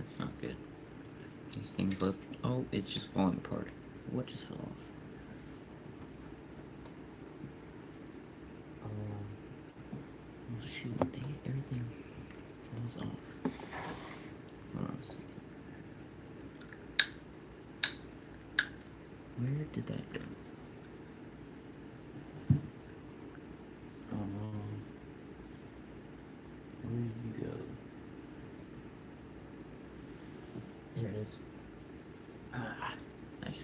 That's not good. These things left. Oh, it's just falling apart. What just fell off? Oh shoot! Dang it! Everything falls off. Hold on a second. Where did that go? Where did you go? There it is. Ah, nice.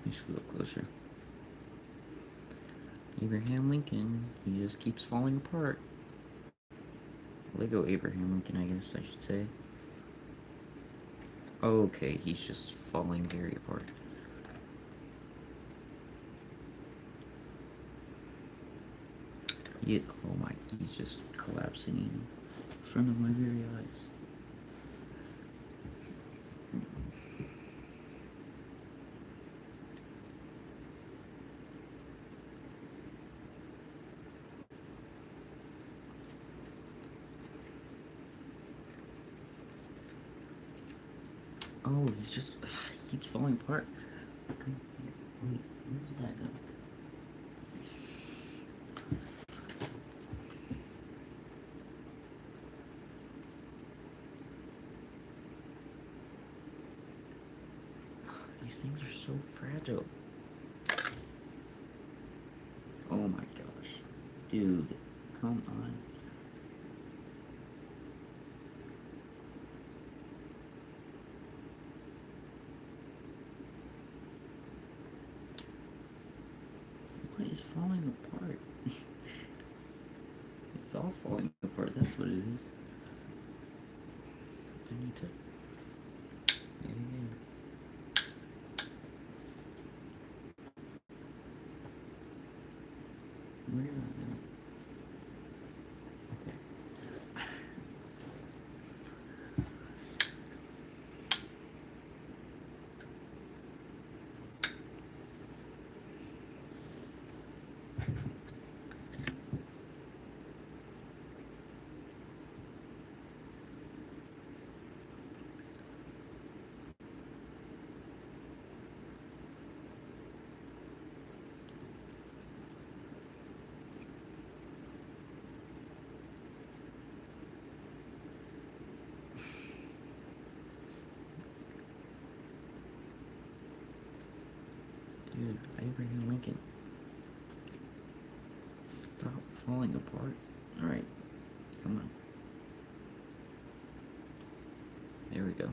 You should go closer. Abraham Lincoln, he just keeps falling apart. Lego Abraham Lincoln, I guess I should say. Okay, he's just falling very apart. Oh my, he's just collapsing in front of my very eyes. Oh, he keeps falling apart. Wait, where did that go? These things are so fragile. Oh my gosh. Dude, come on. What is falling apart? It's all falling apart, that's what it is. I need to... Maybe again. Where am I now? Okay. Dude, Abraham Lincoln. Stop falling apart. Alright, come on. There we go.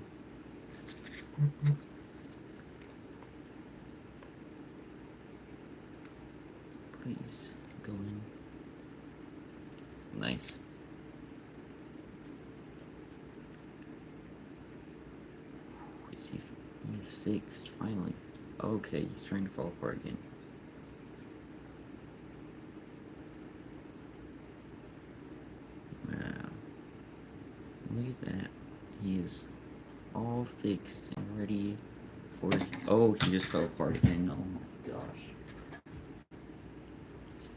Please, go in. Nice. He's fixed, finally. Okay, he's trying to fall apart again. Wow. Look at that. He is all fixed and ready for... Oh, he just fell apart again. Oh my gosh.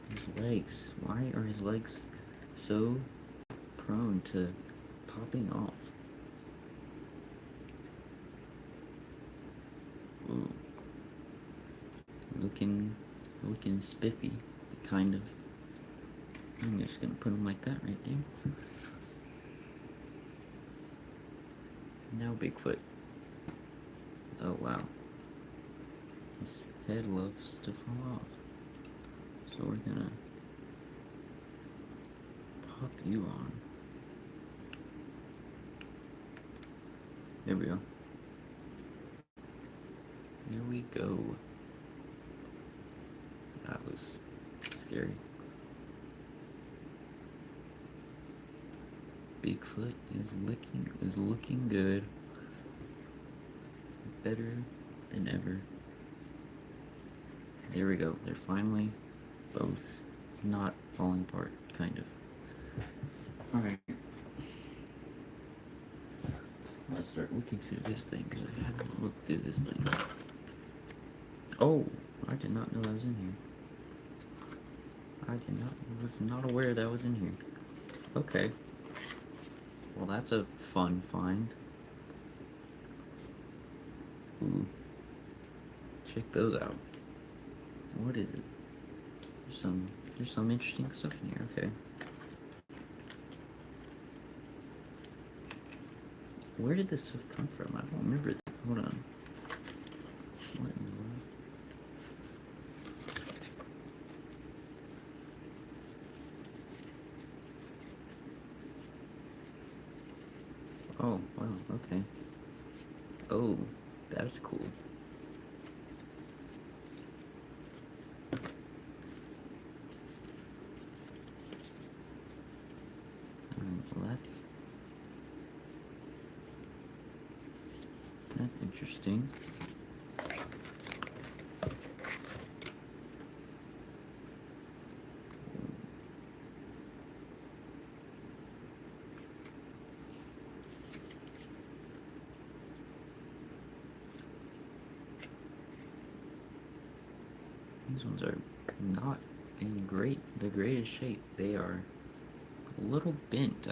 His legs. Why are his legs so prone to popping off? Ooh. Looking spiffy, kind of. I'm just gonna put him like that right there. Now Bigfoot. Oh wow. His head loves to fall off. So we're gonna pop you on. There we go. Here we go. That was scary. Bigfoot is looking good. Better than ever. There we go. They're finally both not falling apart, kind of. Alright. Let's start looking through this thing, because I haven't looked through this thing. Oh, I did not know that was in here. Was not aware that was in here. Okay. Well, that's a fun find. Ooh. Check those out. What is it? There's some interesting stuff in here. Okay. Where did this stuff come from? I don't remember. Hold on. What in the world? Oh, wow, okay. Oh, that's cool. Alright, well that's interesting. These ones are not in the greatest shape. They are a little bent.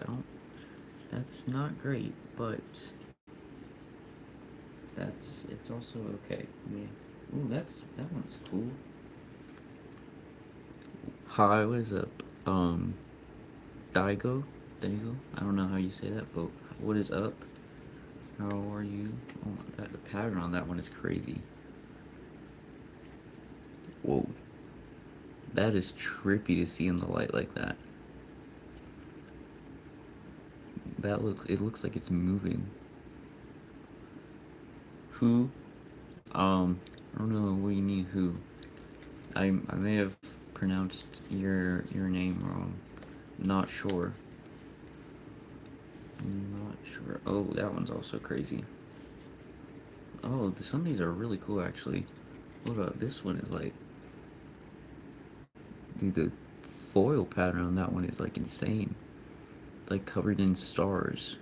That's not great, but it's also okay. Yeah. Ooh, that one's cool. Hi, what is up? Daigo? Daigo? I don't know how you say that, but what is up? How are you? Oh, the pattern on that one is crazy. Whoa. That is trippy to see in the light like that. It looks like it's moving. Who? I don't know what you mean, who. I may have pronounced your name wrong. Not sure. Not sure. Oh, that one's also crazy. Oh, some of these are really cool, actually. Hold up, this one is like... Dude, the foil pattern on that one is like insane. Like covered in stars.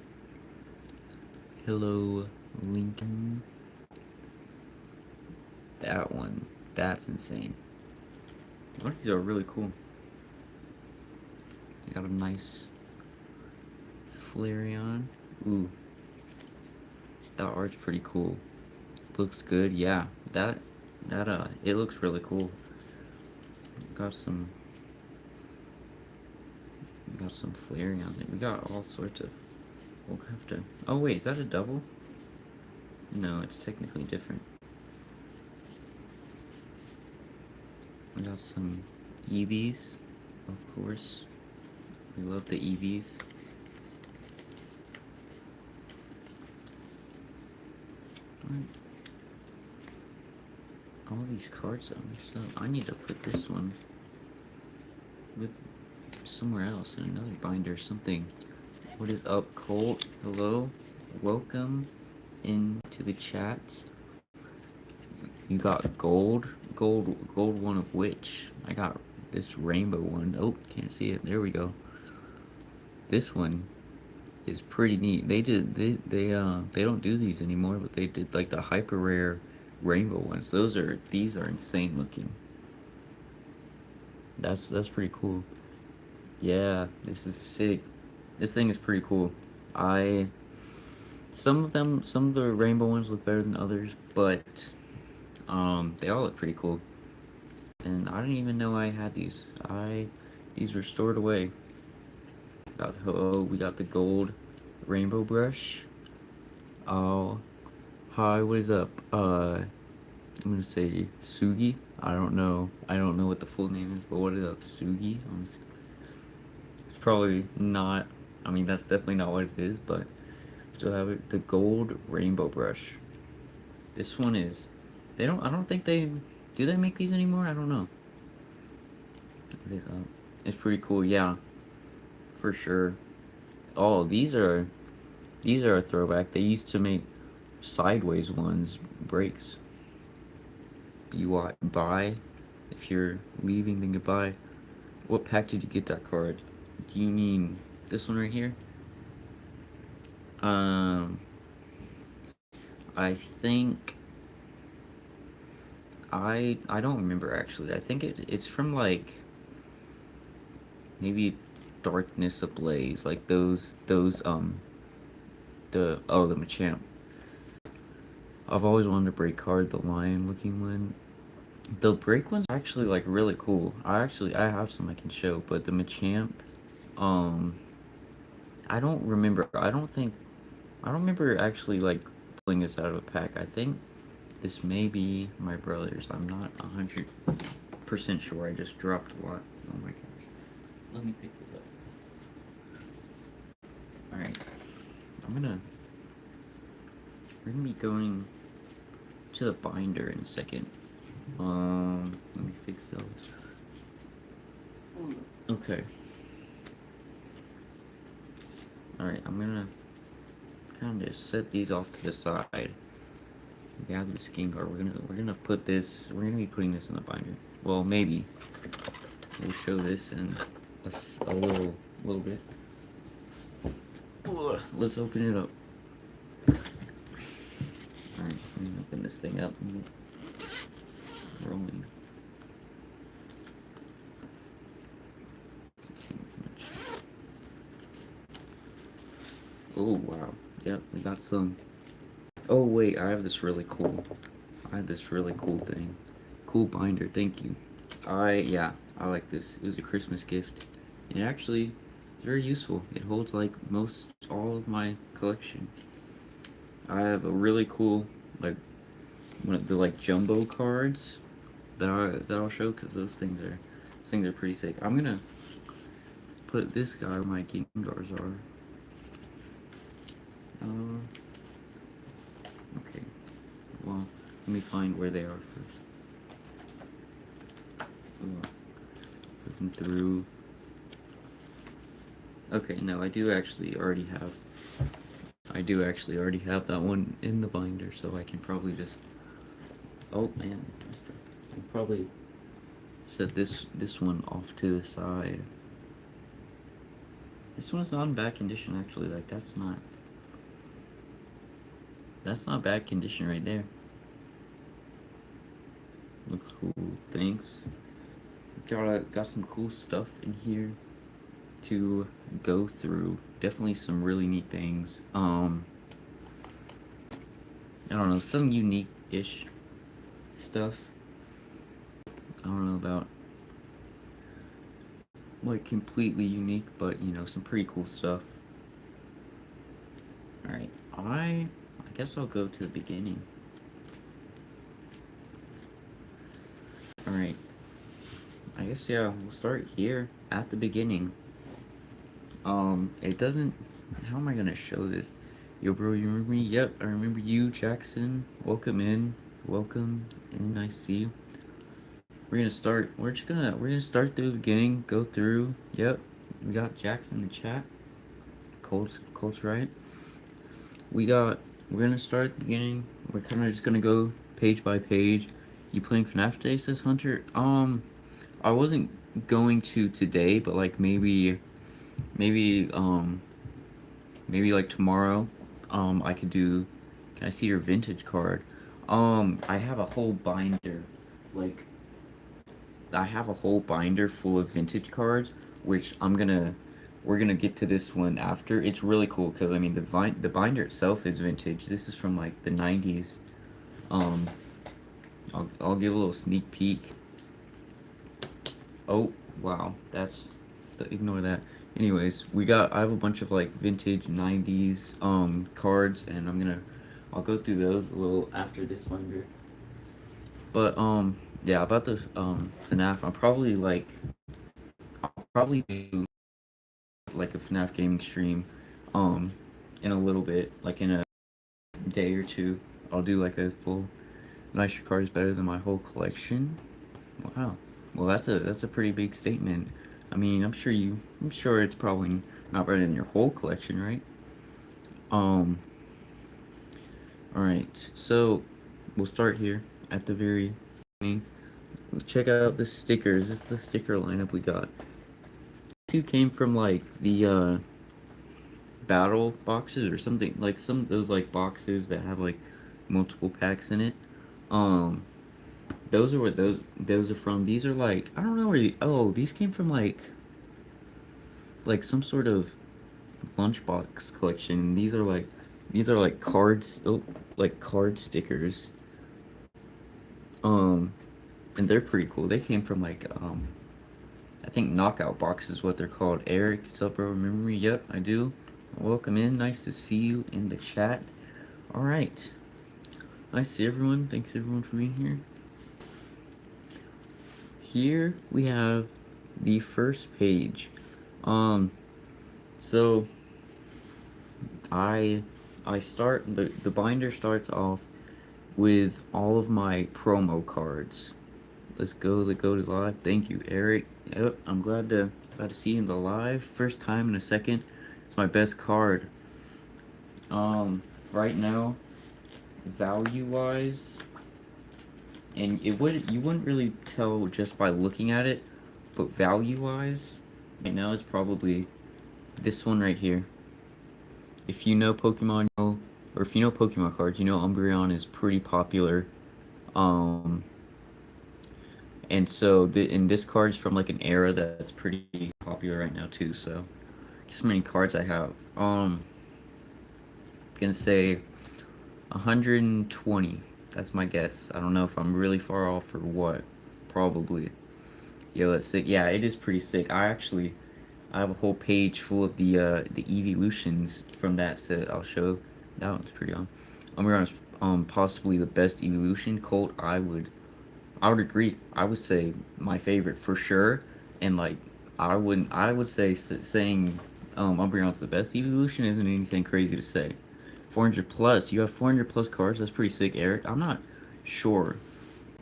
Hello, Lincoln. That one, that's insane. A lot of these are really cool. You got a nice Flareon. Ooh. That art's pretty cool. Looks good, yeah. It looks really cool. Got some Flareons. We got all sorts of... We'll have to... Oh wait, is that a double? No, it's technically different. We got some Eevees, of course. We love the Eevees. All these cards on their stuff. I need to put this one with somewhere else in another binder or something. What is up, Colt? Hello? Welcome into the chat. You got gold one of which? I got this rainbow one. Oh, can't see it. There we go. This one is pretty neat. They don't do these anymore, but they did like the hyper rare rainbow ones. These are insane looking. That's pretty cool. Yeah, this is sick. This thing is pretty cool. Some of the rainbow ones look better than others, but they all look pretty cool. And I didn't even know I had these. These were stored away. We got the gold rainbow brush. Oh, hi, what is up? I'm gonna say Sugi. I don't know what the full name is, but what is up, Sugi? It's probably not. I mean, that's definitely not what it is, but still have it. The gold rainbow brush. This one is. I don't think they. Do they make these anymore? I don't know. What is up? It's pretty cool, yeah. For sure. Oh, these are a throwback. They used to make sideways ones, breaks. You buy if you're leaving, then goodbye. What pack did you get that card? Do you mean this one right here? I think I don't remember actually. I think it's from like maybe Darkness Ablaze, like those the Machamp. I've always wanted to break card the lion looking one. The break one's actually like really cool. I have some I can show, but the Machamp, um, I don't remember. I don't remember actually like pulling this out of a pack. I think this may be my brother's. I'm not 100% sure. I just dropped a lot. Oh my gosh. Let me pick this up. Alright. I'm gonna we're gonna be going to the binder in a second. Let me fix those. Okay. Alright, I'm gonna kind of set these off to the side. Gather the skin guard. We're gonna put this. We're gonna be putting this in the binder. Well, maybe we'll show this in a little bit. Let's open it up. Alright, let me open this thing up. Rolling. Oh wow. Yep, we got some. Oh wait, I have this really cool. I have this really cool thing. Cool binder, thank you. Yeah, I like this. It was a Christmas gift. It actually is very useful. It holds like most all of my collection. I have a really cool like one of the like jumbo cards that I'll show because those things are pretty sick. I'm gonna put this guy where my Gengars are. Okay. Well, let me find where they are first. Looking through. Okay, no, I do actually already have that one in the binder, so I can probably just. Oh man, I'll probably set this one off to the side. This one's not in bad condition actually. Like that's not bad condition right there. Looks cool. Thanks. Got some cool stuff in here to go through. Definitely some really neat things. I don't know, some unique-ish stuff. I don't know about like completely unique, but you know, some pretty cool stuff. Alright, I guess I'll go to the beginning. Alright. I guess yeah, we'll start here at the beginning. It doesn't how am I gonna show this? Yo bro, you remember me? Yep, I remember you, Jackson. Welcome in. Welcome in, I see you. We're gonna start through the beginning, go through. Yep. We got Jackson in the chat. Colt's right. We're gonna start at the beginning. We're kinda just gonna go page by page. You playing FNAF today, says Hunter? I wasn't going to today, but like maybe like tomorrow, I could do. Can I see your vintage card? I have a whole binder, like I have a whole binder full of vintage cards, which we're gonna get to this one after. It's really cool because I mean the binder itself is vintage. This is from like the 90s. Um, I'll give a little sneak peek. Oh wow, ignore that. Anyways, I have a bunch of like vintage 90s cards, and I'll go through those a little after this binder. But yeah, about the FNAF, I'll probably do like a FNAF gaming stream in a little bit, like in a day or two. I'll do like a full nice your card is better than my whole collection. Wow. Well, that's a pretty big statement. I mean, I'm sure it's probably not better than your whole collection, right? All right. So, we'll start here at the very beginning. Check out the stickers. This is the sticker lineup we got. Two came from like the battle boxes or something, like some of those like boxes that have like multiple packs in it. those are what those are from. These are like, I don't know where oh, these came from like some sort of lunchbox collection. These are like cards, oh, like card stickers. Um, and they're pretty cool. They came from like I think knockout box is what they're called. Eric, what's up, bro? Remember me? Yep, I do. Welcome in. Nice to see you in the chat. All right. Nice to see everyone. Thanks everyone for being here. Here we have the first page. So I start the binder starts off with all of my promo cards. Let's go. The goat is live. Thank you, Eric. Yep, I'm glad to see you in the live. First time in a second. It's my best card. Right now, value wise, and you wouldn't really tell just by looking at it, but value wise, right now it's probably this one right here. If you know Pokemon, or if you know Pokemon cards, you know Umbreon is pretty popular. And so and this card's from like an era that's pretty popular right now too. So, guess how many cards I have? Gonna say 120. That's my guess. I don't know if I'm really far off or what. Probably. Yeah, let's see. Yeah, it is pretty sick. I have a whole page full of the evolutions from that set. I'll show. That one's pretty on. Umbreon is possibly the best evolution. Colt, I would agree. I would say my favorite for sure. And like I would say saying Umbreon's the best evolution isn't anything crazy to say. 400 plus. You have 400 plus cards. That's pretty sick, Eric. I'm not sure.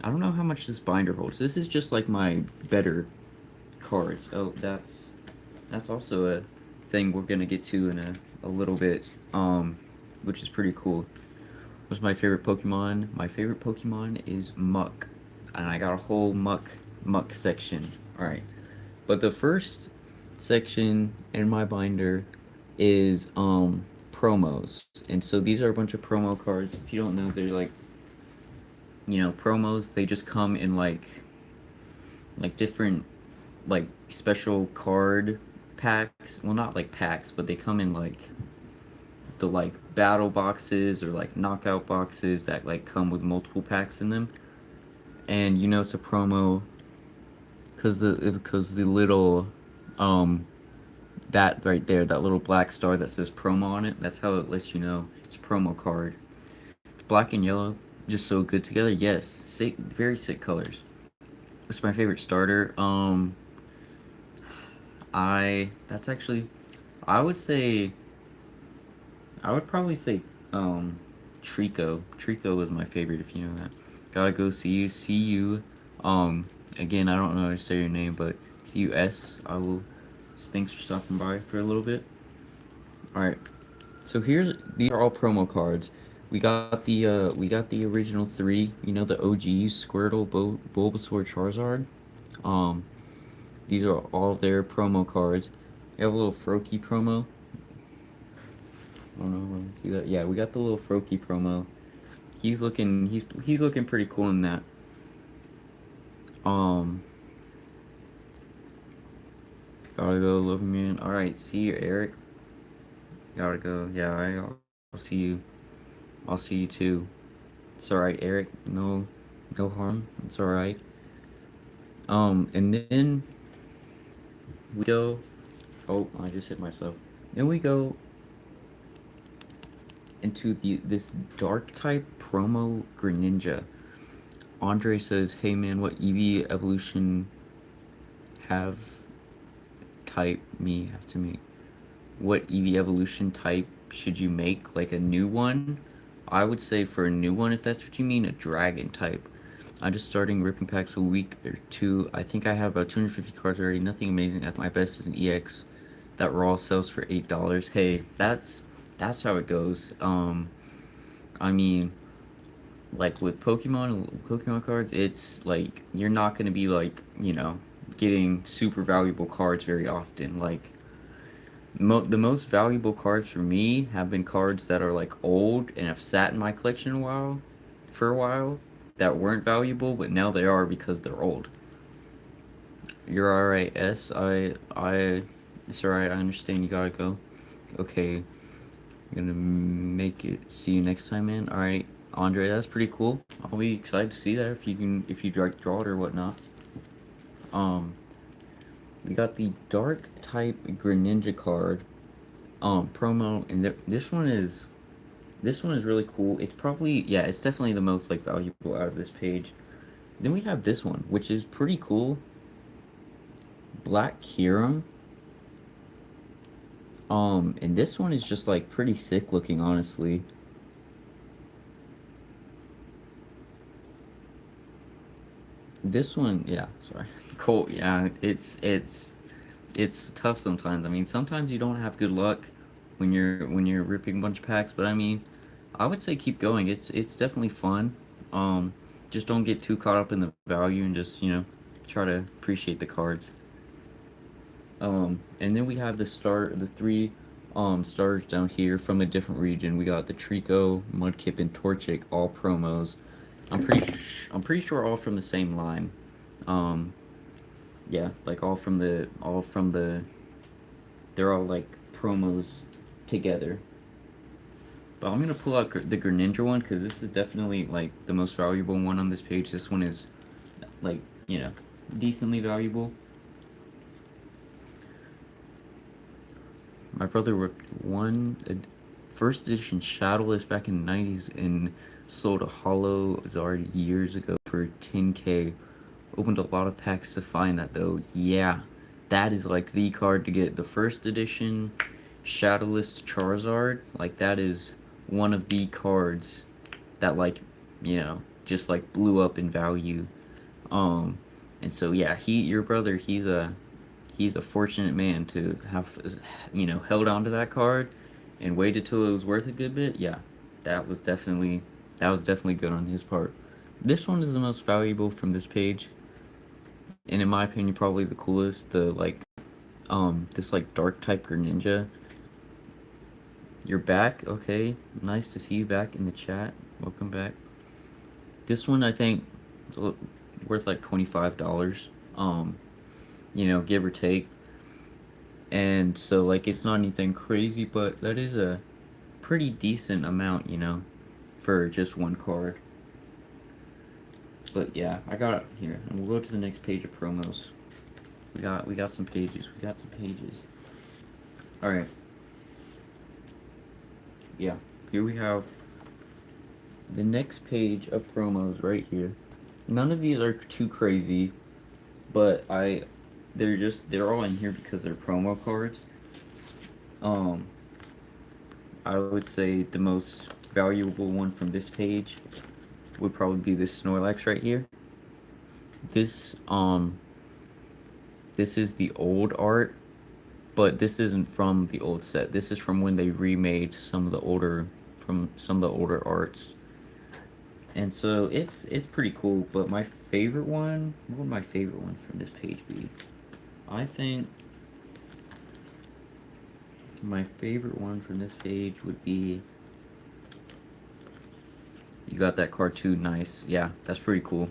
I don't know how much this binder holds. This is just like my better cards. Oh, that's also a thing we're gonna get to in a little bit. Which is pretty cool. What's my favorite Pokemon? My favorite Pokemon is Muck, and I got a whole Muck section. All right, but the first section in my binder is promos, and so these are a bunch of promo cards. If you don't know, they're like, you know, promos. They just come in like different like special card packs. Well, not like packs, but they come in like the like battle boxes or like knockout boxes that like come with multiple packs in them. And you know it's a promo because the little that right there, that little black star that says promo on it, that's how it lets you know it's a promo card. Black and yellow just so good together. Yes, sick, very sick colors. It's my favorite starter. That's actually, I would say, I would probably say Trico. Trico was my favorite, if you know that. Gotta go see you. See you. Again, I don't know how to say your name, but CUS. I will. Thanks for stopping by for a little bit. All right. So these are all promo cards. We got the original three. You know, the OGs: Squirtle, Bulbasaur, Charizard. Um, these are all their promo cards. We have a little Froakie promo. I don't know if you see that. Yeah, we got the little Froakie promo. He's looking pretty cool in that. Gotta go, love man. All right, see you, Eric. Gotta go. Yeah, I'll see you. I'll see you too. It's all right, Eric. No harm. It's all right. And then we go. Oh, I just hit myself. Then we go into this dark type promo Greninja. Andre says, "Hey man, what EV evolution have to make? What EV evolution type should you make? Like a new one? I would say for a new one, if that's what you mean, a dragon type. I'm just starting ripping packs a week or two. I think I have about 250 cards already. Nothing amazing. I think my best is an EX that raw sells for $8. Hey, that's how it goes. I mean, like with Pokemon cards, it's like you're not gonna be like, you know, getting super valuable cards very often. Like the most valuable cards for me have been cards that are like old and have sat in my collection for a while. that weren't valuable, but now they are because they're old. You're alright, S. It's alright. I understand you gotta go. Okay, I'm gonna make it. See you next time, man. All right, Andre, that's pretty cool. I'll be excited to see that if you draw it or whatnot. Um, we got the Dark type Greninja card, promo, and this one is really cool. It's probably, yeah, it's definitely the most like valuable out of this page. Then we have this one, which is pretty cool. Black Kyurem. And this one is just like pretty sick looking, honestly. This one, yeah, sorry. Cool, yeah, it's tough sometimes. I mean, sometimes you don't have good luck when you're ripping a bunch of packs, but I mean, I would say keep going. It's definitely fun. Just don't get too caught up in the value and just, you know, try to appreciate the cards. And then we have the three stars down here from a different region. We got the Trico, Mudkip, and Torchic, all promos. I'm pretty sure all from the same line. Um, yeah, like all from the they're all like promos together. But I'm gonna pull out the Greninja one because this is definitely like the most valuable one on this page. This one is like, you know, decently valuable. My brother worked first edition Shadowless back in the 90s and sold a Holo Zard years ago for 10K. Opened a lot of packs to find that though. Yeah, that is like the card to get. The first edition Shadowless Charizard, like that is one of the cards that like, you know, just like blew up in value. Um, and so yeah, your brother, he's a fortunate man to have, you know, held on to that card and waited till it was worth a good bit. Yeah, that was definitely good on his part. This one is the most valuable from this page, and in my opinion, probably the coolest. The like, this like dark type Greninja. You're back, okay? Nice to see you back in the chat. Welcome back. This one I think is worth like $25. You know, give or take. And so like it's not anything crazy, but that is a pretty decent amount, you know, for just one card. But yeah, I got it here. And we'll go to the next page of promos. We got some pages. We got some pages. Alright. Yeah. Here we have the next page of promos right here. None of these are too crazy, but they're all in here because they're promo cards. I would say the most valuable one from this page would probably be this Snorlax right here. This is the old art, but this isn't from the old set. This is from when they remade some of the older arts. And so it's pretty cool, but my favorite one, what would my favorite one from this page be? I think my favorite one from this page would be, you got that cartoon, nice. Yeah, that's pretty cool.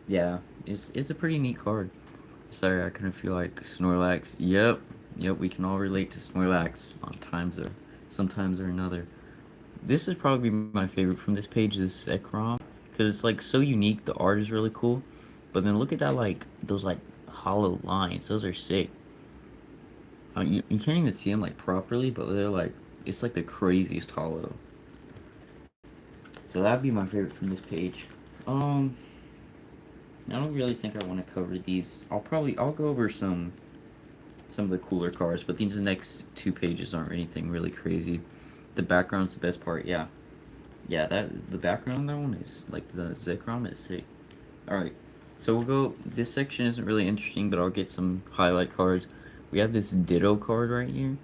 Yeah, it's a pretty neat card. Sorry, I couldn't feel like Snorlax. Yep, we can all relate to Snorlax on sometimes or another. This is probably my favorite from this page, is Zekrom, because it's like so unique. The art is really cool, but then look at that, like those like hollow lines. Those are sick. You can't even see them like properly, but they're like, it's like the craziest hollow. So that'd be my favorite from this page. I don't really think I want to cover these. I'll go over some of the cooler cards, but these next two pages aren't anything really crazy. The background's the best part, yeah. Yeah, the background on that one is, like, the Zekrom is sick. Alright, so we'll go, this section isn't really interesting, but I'll get some highlight cards. We have this Ditto card right here.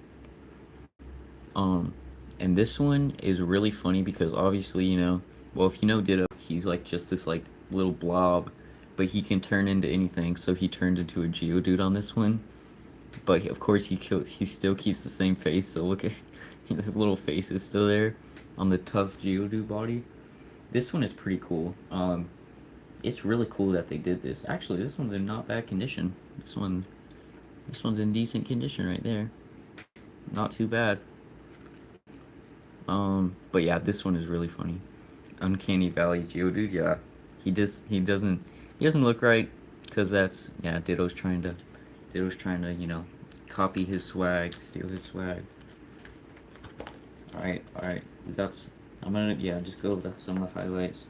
And this one is really funny because obviously, you know, well, if you know Ditto, he's like just this like little blob, but he can turn into anything, so he turned into a Geodude on this one. But of course he still keeps the same face, so look at his little face is still there on the tough Geodude body. This one is pretty cool. It's really cool that they did this. Actually, this one's in not bad condition. This one's in decent condition right there. Not too bad. But yeah, this one is really funny. Uncanny Valley Geodude, yeah. He doesn't look right, because that's, yeah, Ditto's trying to, copy his swag, steal his swag. Alright, I'm gonna, yeah, just go over some of the highlights.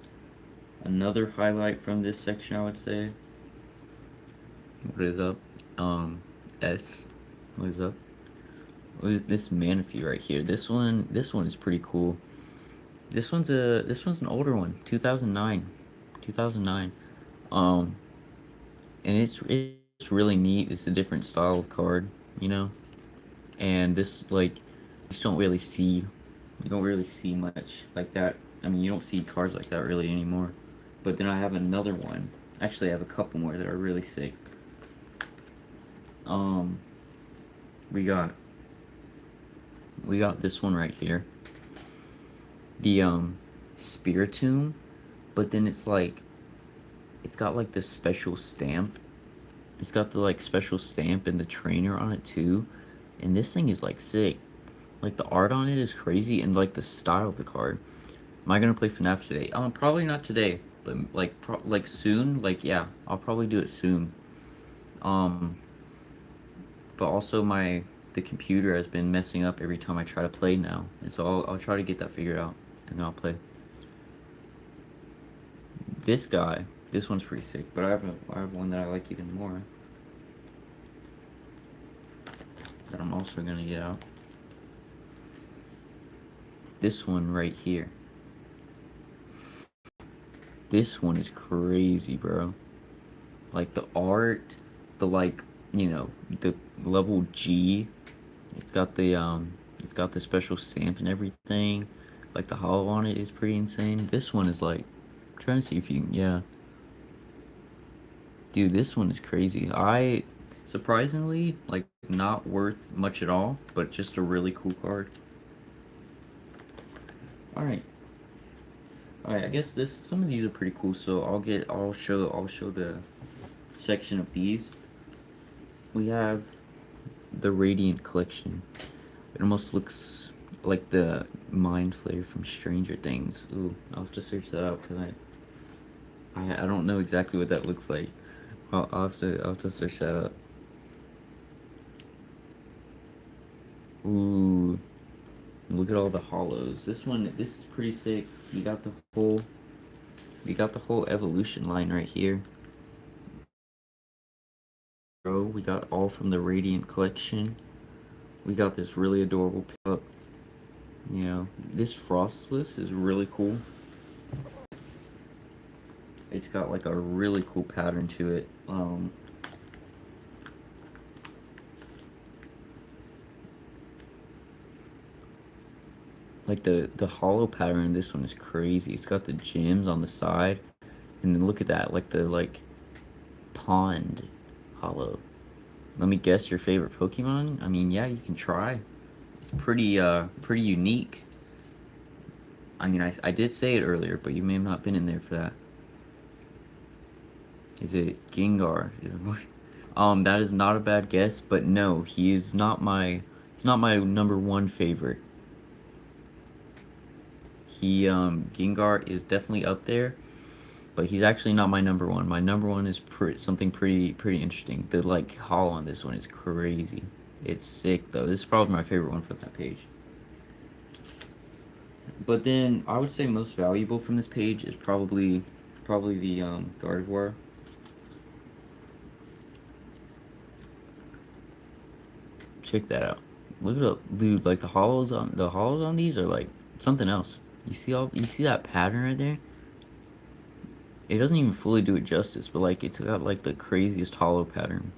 Another highlight from this section, I would say. What is up? S. What is up? This Manaphy right here. This one is pretty cool. This one's an older one, 2009. 2009. Um, and it's really neat. It's a different style of card, you know. And this, like, you don't really see much like that. I mean, you don't see cards like that really anymore. But then I have another one. Actually, I have a couple more that are really sick. Um, we got this one right here. The Spiritomb, but then it's got like this special stamp. It's got the like special stamp and the trainer on it too. And this thing is like sick. Like the art on it is crazy, and like the style of the card. Am I gonna play FNAF today? Probably not today, but like soon. Like, yeah, I'll probably do it soon. Um, but also the computer has been messing up every time I try to play now, and so I'll try to get that figured out, and then I'll play. This guy, this one's pretty sick, but I have one that I like even more, that I'm also gonna get out. This one right here. This one is crazy, bro. Like the art, the like, the level G. It's got the special stamp and everything. Like the hollow on it is pretty insane. This one is like, I'm trying to see if you can, yeah. Dude, this one is crazy. Surprisingly, like, not worth much at all, but just a really cool card. Alright. Alright, I guess some of these are pretty cool, so I'll show the section of these. We have the Radiant Collection. It almost looks like the Mind Flayer from Stranger Things. Ooh, I'll have to search that out, because I don't know exactly what that looks like. I'll have to search that up. Ooh, look at all the hollows. This is pretty sick. You got the whole evolution line right here. Bro, we got all from the Radiant Collection. We got this really adorable pickup. This Frostless is really cool. It's got like a really cool pattern to it. Like the hollow pattern in this one is crazy. It's got the gems on the side, and then look at that, like the pond hollow. Let me guess your favorite Pokemon. I mean, yeah, you can try. It's pretty unique. I mean, I did say it earlier, but you may have not been in there for that. Is it Gengar? That is not a bad guess, but no, he's not my number one favorite. Gengar is definitely up there, but he's actually not my number one. My number one is something pretty interesting. The like haul on this one is crazy. It's sick though. This is probably my favorite one from that page. But then I would say most valuable from this page is probably the Gardevoir. Check that out. Look it up, dude. Like the hollows on these are like something else. You see that pattern right there? It doesn't even fully do it justice, but like it's got like the craziest hollow pattern.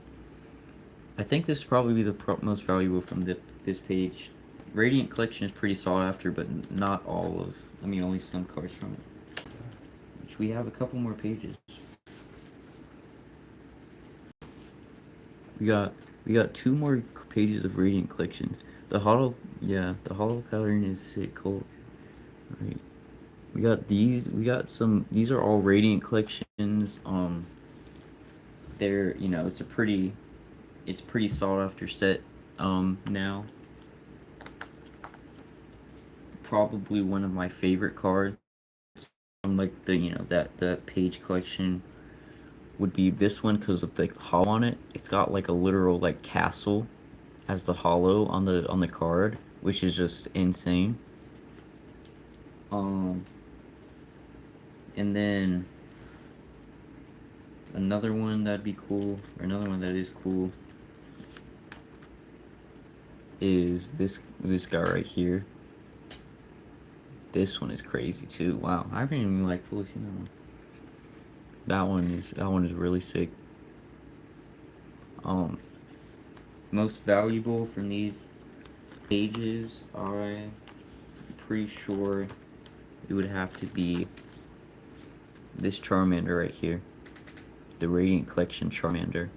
I think this is probably the most valuable from this page. Radiant Collection is pretty sought after, but not all of. I mean, only some cards from it. Which we have a couple more pages. We got 2 more pages of Radiant Collections. The hollow pattern is sick. Cool. Right. We got these. We got some. These are all Radiant collections. They're it's pretty sought after set. Now probably one of my favorite cards from like that page collection would be this one because of the hollow on it. It's got like a literal like castle as the hollow on the card, which is just insane. Um, and then another one that'd be cool, or another one that is cool, is this guy right here. This one is crazy too. Wow, I haven't even like fully seen that one. That one is really sick. Um, Most valuable from these pages, I'm pretty sure it would have to be this Charmander right here, the Radiant Collection Charmander,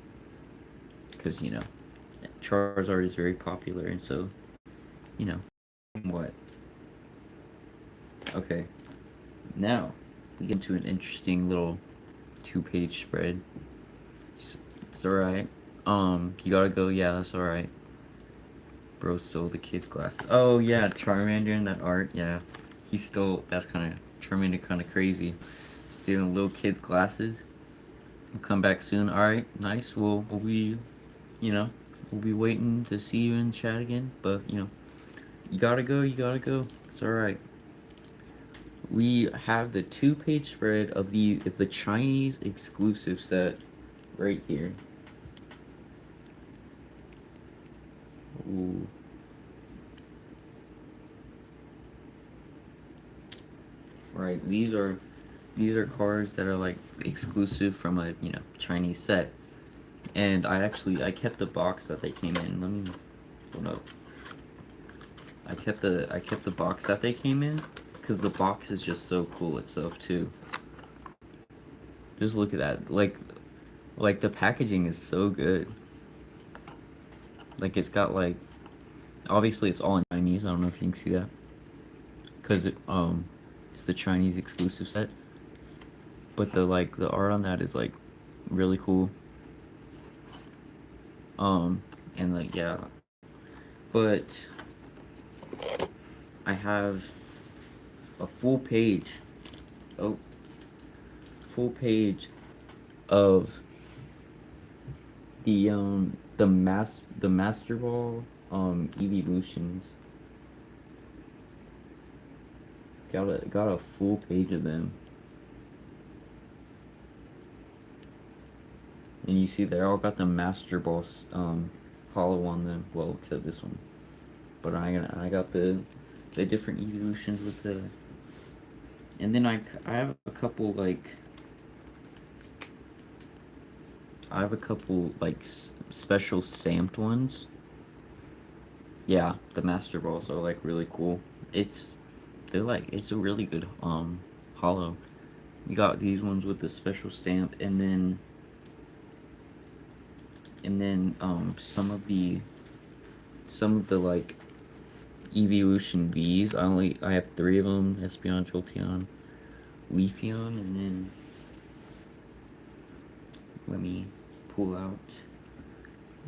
because Charizard is very popular, and so you know what. Okay, now we get into an interesting little two-page spread. It's alright. You gotta go. Yeah, that's alright. Bro stole the kid's glasses. Oh yeah, Charmander in that art. Yeah, he stole. That's kind of Charmander, kind of crazy. Stealing little kid's glasses. We'll come back soon. All right, nice. We'll be, you know, we'll be waiting to see you in chat again. But you gotta go. You gotta go. It's all right. We have the two-page spread of the Chinese exclusive set right here. Ooh. Right, these are cards that are like exclusive from a Chinese set, and I kept the box that they came in. Let me hold up. I kept the box that they came in because the box is just so cool itself too. Just look at that, like the packaging is so good. Like it's got like obviously it's all in Chinese. I don't know if you can see that because it's the Chinese exclusive set, but the art on that is like really cool. And like yeah, but I have a full page. Oh, full page of the Master Ball evolutions. Got a full page of them. And you see they all got the Master Ball hollow on them. Well, except this one. But I got the different evolutions with the. And then I have a couple like. I have a couple like special stamped ones. Yeah, the Master Balls are like really cool. It's a really good hollow. You got these ones with the special stamp, and then some of the like evolution V's. I have three of them: Espeon, Jolteon, Leafeon, and then let me pull out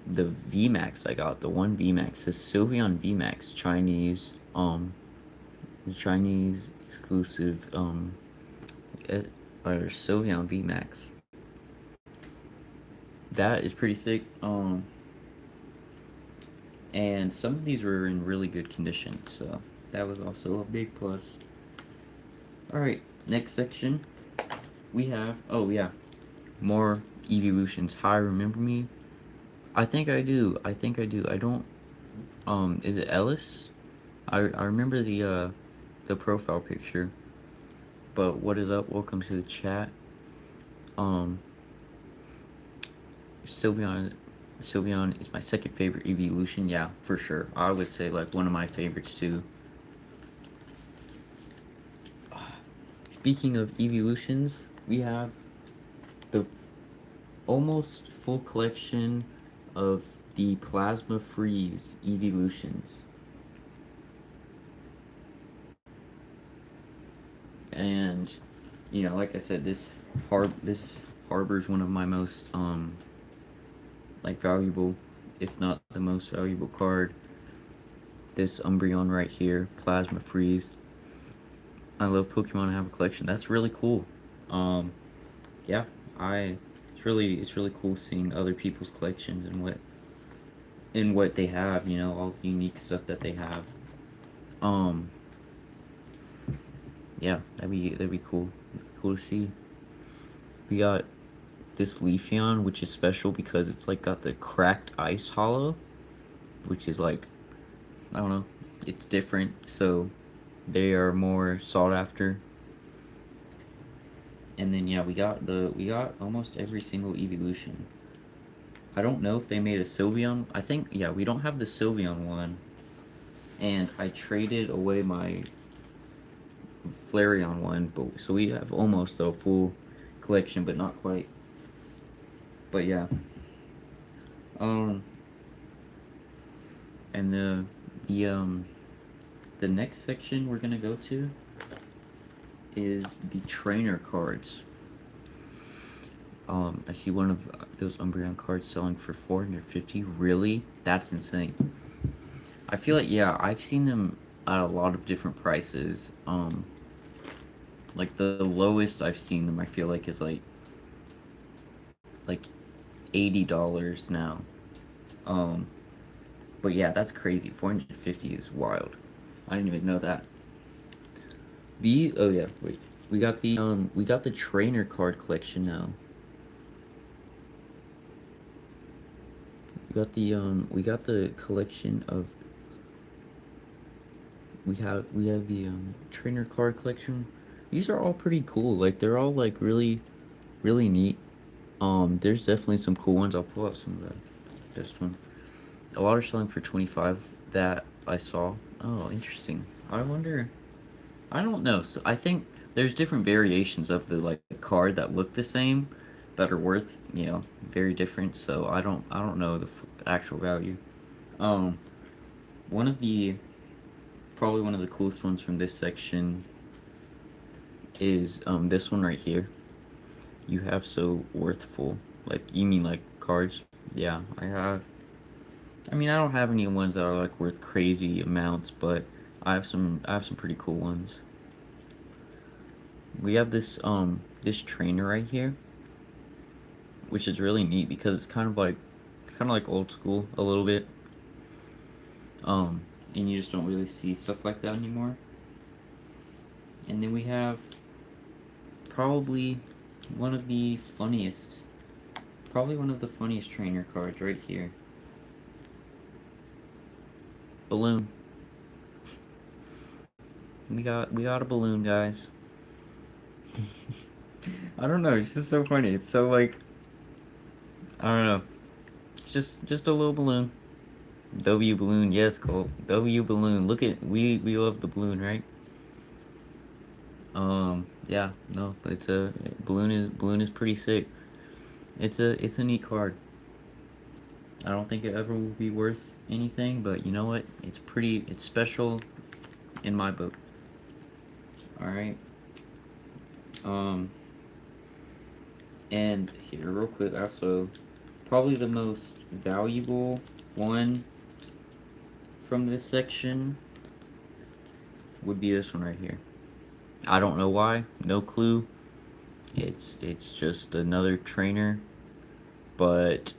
the VMAX I got. The one VMAX, the Sylveon VMAX, Chinese, the Chinese exclusive, or Sylveon VMAX. That is pretty sick. And some of these were in really good condition, so that was also a big plus. All right, next section, we have more evolutions. Hi, remember me? I think I do. I think I do. I don't. Is it Ellis? I remember the profile picture. But what is up? Welcome to the chat. Um, Sylveon, Sylveon is my second favorite evolution. Yeah, for sure. I would say like one of my favorites too. Speaking of evolutions, we have the almost full collection of the Plasma Freeze evolutions. And you know, like I said, this harbors one of my most like valuable, if not the most valuable card. This Umbreon right here, Plasma Freeze. I love Pokemon. I have a collection. That's really cool. Um, yeah, I. It's really cool seeing other people's collections and what they have. You know, all the unique stuff that they have. Um, yeah, that'd be cool. Cool to see. We got this Leafeon, which is special because it's like got the cracked ice hollow, which is like, I don't know, it's different. So they are more sought after. And then yeah, we got almost every single evolution. I don't know if they made a Sylveon. I think yeah, we don't have the Sylveon one. And I traded away my Flareon one, but so we have almost a full collection, but not quite. But yeah. Um and the next section we're gonna go to is the trainer cards. I see one of those Umbreon cards selling for 450. Really? That's insane. I feel like yeah, I've seen them at a lot of different prices. Like the lowest I've seen them, I feel like is like $80 now. Um, but yeah, that's crazy. 450 is wild. I didn't even know that. Oh yeah, wait. We got the trainer card collection now. We got the collection of we have the trainer card collection. These are all pretty cool. Like they're all like really neat. There's definitely some cool ones. I'll pull out some of the best one. A lot are selling for 25 that I saw. Oh, interesting. I wonder. I don't know. So I think there's different variations of the like card that look the same, that are worth very different. So I don't know the actual value. Um, one of the probably one of the coolest ones from this section is this one right here. You have so worthful. Like you mean like cards? Yeah, I have. I mean I don't have any ones that are like worth crazy amounts, but I have some pretty cool ones. We have this trainer right here, which is really neat because it's kind of like old school a little bit. And you just don't really see stuff like that anymore. And then we have probably one of the funniest, probably one of the funniest trainer cards right here. Balloon. We got a balloon, guys. I don't know. It's just so funny. It's so like I don't know. It's just a little balloon. W balloon, yes, Cole. W balloon. Look at we love the balloon, right? Yeah, no, it's a balloon is pretty sick. It's a neat card. I don't think it ever will be worth anything, but you know what? It's special in my book. All right. Um, and here, real quick, also, probably the most valuable one from this section would be this one right here. I don't know why, no clue. It's just another trainer, but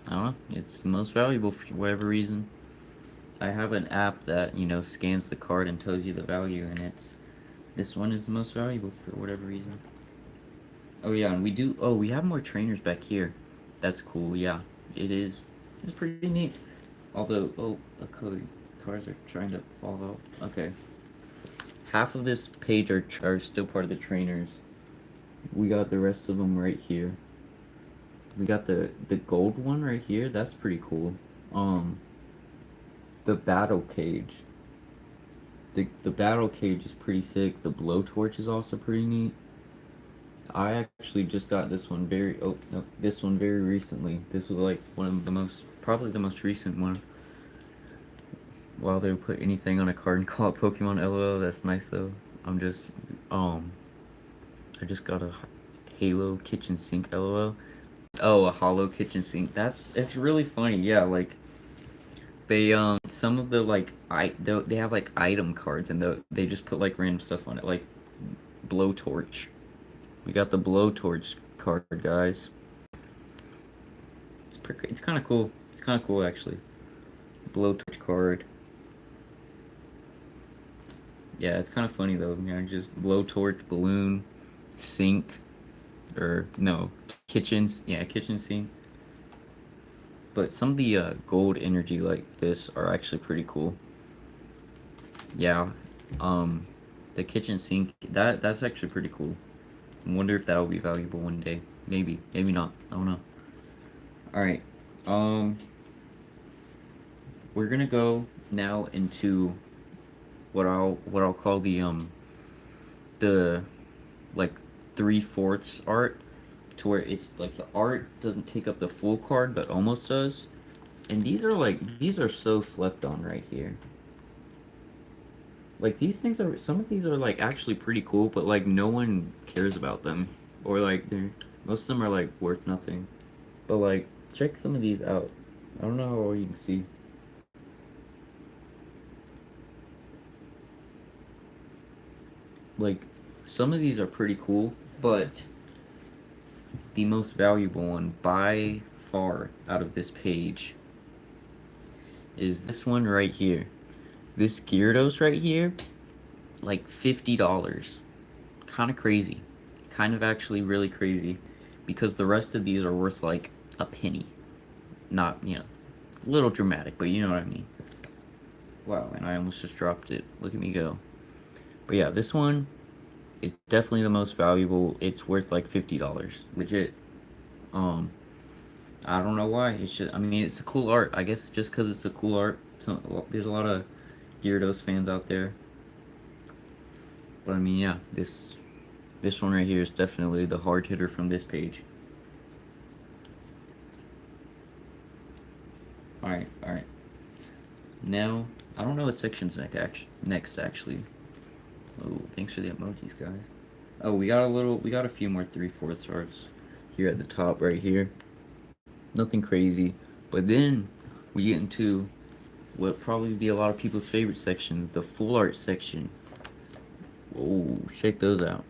I don't know. It's the most valuable for whatever reason. I have an app that scans the card and tells you the value, and this one is the most valuable for whatever reason. Oh yeah, and we have more trainers back here. That's cool. Yeah, it is. It's pretty neat. Although, cars are trying to fall out. Okay. Half of this page are still part of the trainers. We got the rest of them right here. We got the gold one right here. That's pretty cool. The battle cage. The battle cage is pretty sick. The blowtorch is also pretty neat. I actually just got this one this one very recently. This was like one of the probably the most recent one. While they would put anything on a card and call it Pokemon LOL, that's nice though. I'm just um I just got a Halo kitchen sink, LOL. Oh, a hollow kitchen sink. It's really funny. Yeah, like they some of the like they have like item cards and they just put like random stuff on it, like blowtorch. We got the blowtorch card, guys. It's kind of cool. It's kind of cool actually. Blowtorch card. Yeah, it's kind of funny though. You know, just blowtorch, balloon, sink, or no, kitchens. Yeah, kitchen sink. But some of the gold energy like this are actually pretty cool. Yeah, um, the kitchen sink that's actually pretty cool. I wonder if that'll be valuable one day. Maybe, maybe not. I don't know. All right, um, we're gonna go now into what I'll call the like 3/4 art, to where it's like the art doesn't take up the full card but almost does. And these are so slept on right here. Like these things are some of these are like actually pretty cool, but like no one cares about them, or like they're most of them are like worth nothing. But like check some of these out. I don't know how well you can see. Like some of these are pretty cool, but the most valuable one by far out of this page is this one right here. This Gyarados right here, like $50. Kind of crazy. Kind of actually really crazy, because the rest of these are worth like a penny. Not, you know, a little dramatic, but you know what I mean. Wow, and I almost just dropped it. Look at me go. But yeah, this one is definitely the most valuable. It's worth like $50. Legit. Um, I don't know why. It's just, I mean, it's a cool art. I guess just because it's a cool art. So, there's a lot of Gyarados fans out there. But I mean, yeah, this one right here is definitely the hard hitter from this page. Alright, alright. Now, I don't know what section's next actually. Oh, thanks for the emojis, guys. Oh, we got a few more 3/4 arts here at the top right here. Nothing crazy. But then we get into what probably be a lot of people's favorite section, the full art section. Oh, check those out.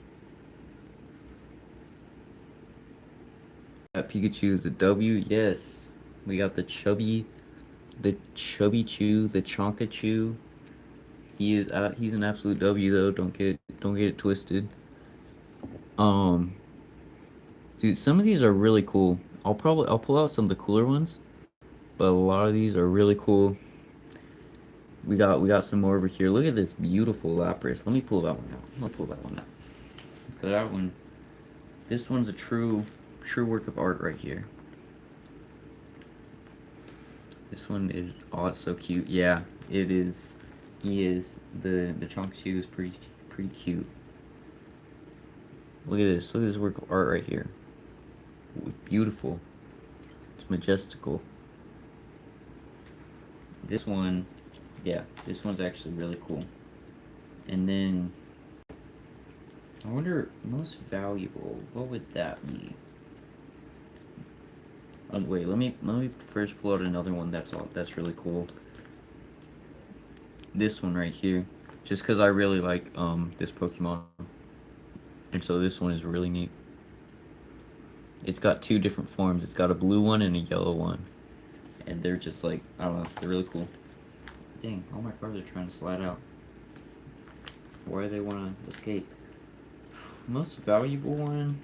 That Pikachu is a W, yes. We got the Chubby Chew, the Chonka Chew. He's an absolute W though. Don't get it twisted. Um, dude, some of these are really cool. I'll pull out some of the cooler ones, but a lot of these are really cool. We got some more over here. Look at this beautiful Lapras. Let me pull that one out. I'll pull that one out. Cause that one, this one's a true work of art right here. This one is, oh, it's so cute. Yeah, it is. He is. The Chonky is pretty cute. Look at this. Look at this work of art right here. Beautiful. It's majestical. This one, yeah, this one's actually really cool. And then, I wonder, most valuable, what would that be? Oh, wait, let me first pull out another one that's really cool. This one right here, just because I really like this Pokemon, and so this one is really neat. It's got two different forms. It's got a blue one and a yellow one, and they're just like, I don't know, they're really cool. Dang, all my cards are trying to slide out. Why do they want to escape? Most valuable one.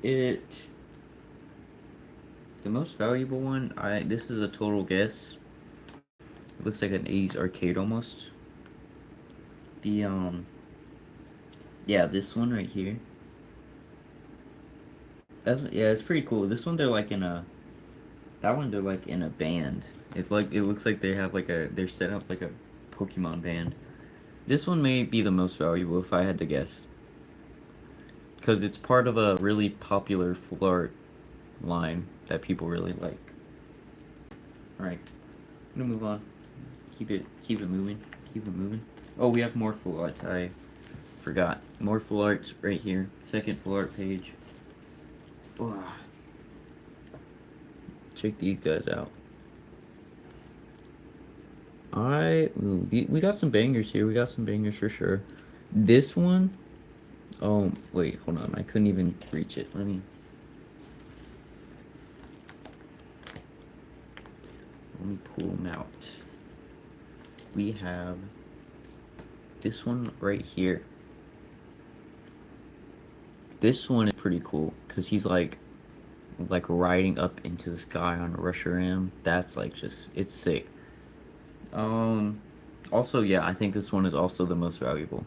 The most valuable one. This is a total guess. It looks like an 80s arcade almost. The yeah, this one right here. Yeah, it's pretty cool. This one they're like in a. That one they're like in a band. It's like, it looks like they have like they're set up like a Pokemon band. This one may be the most valuable if I had to guess, because it's part of a really popular full art line that people really like. All right, I'm gonna move on. Keep it moving. Keep it moving. Oh, we have more full arts. I forgot. More full arts right here. Second full art page. Ugh. Check these guys out. We got some bangers here. We got some bangers for sure. This one. Oh wait, hold on. I couldn't even reach it. Let me pull them out. We have this one right here. This one is pretty cool because he's like riding up into the sky on a Reshiram. That's like just it's sick. Also, yeah, I think this one is also the most valuable.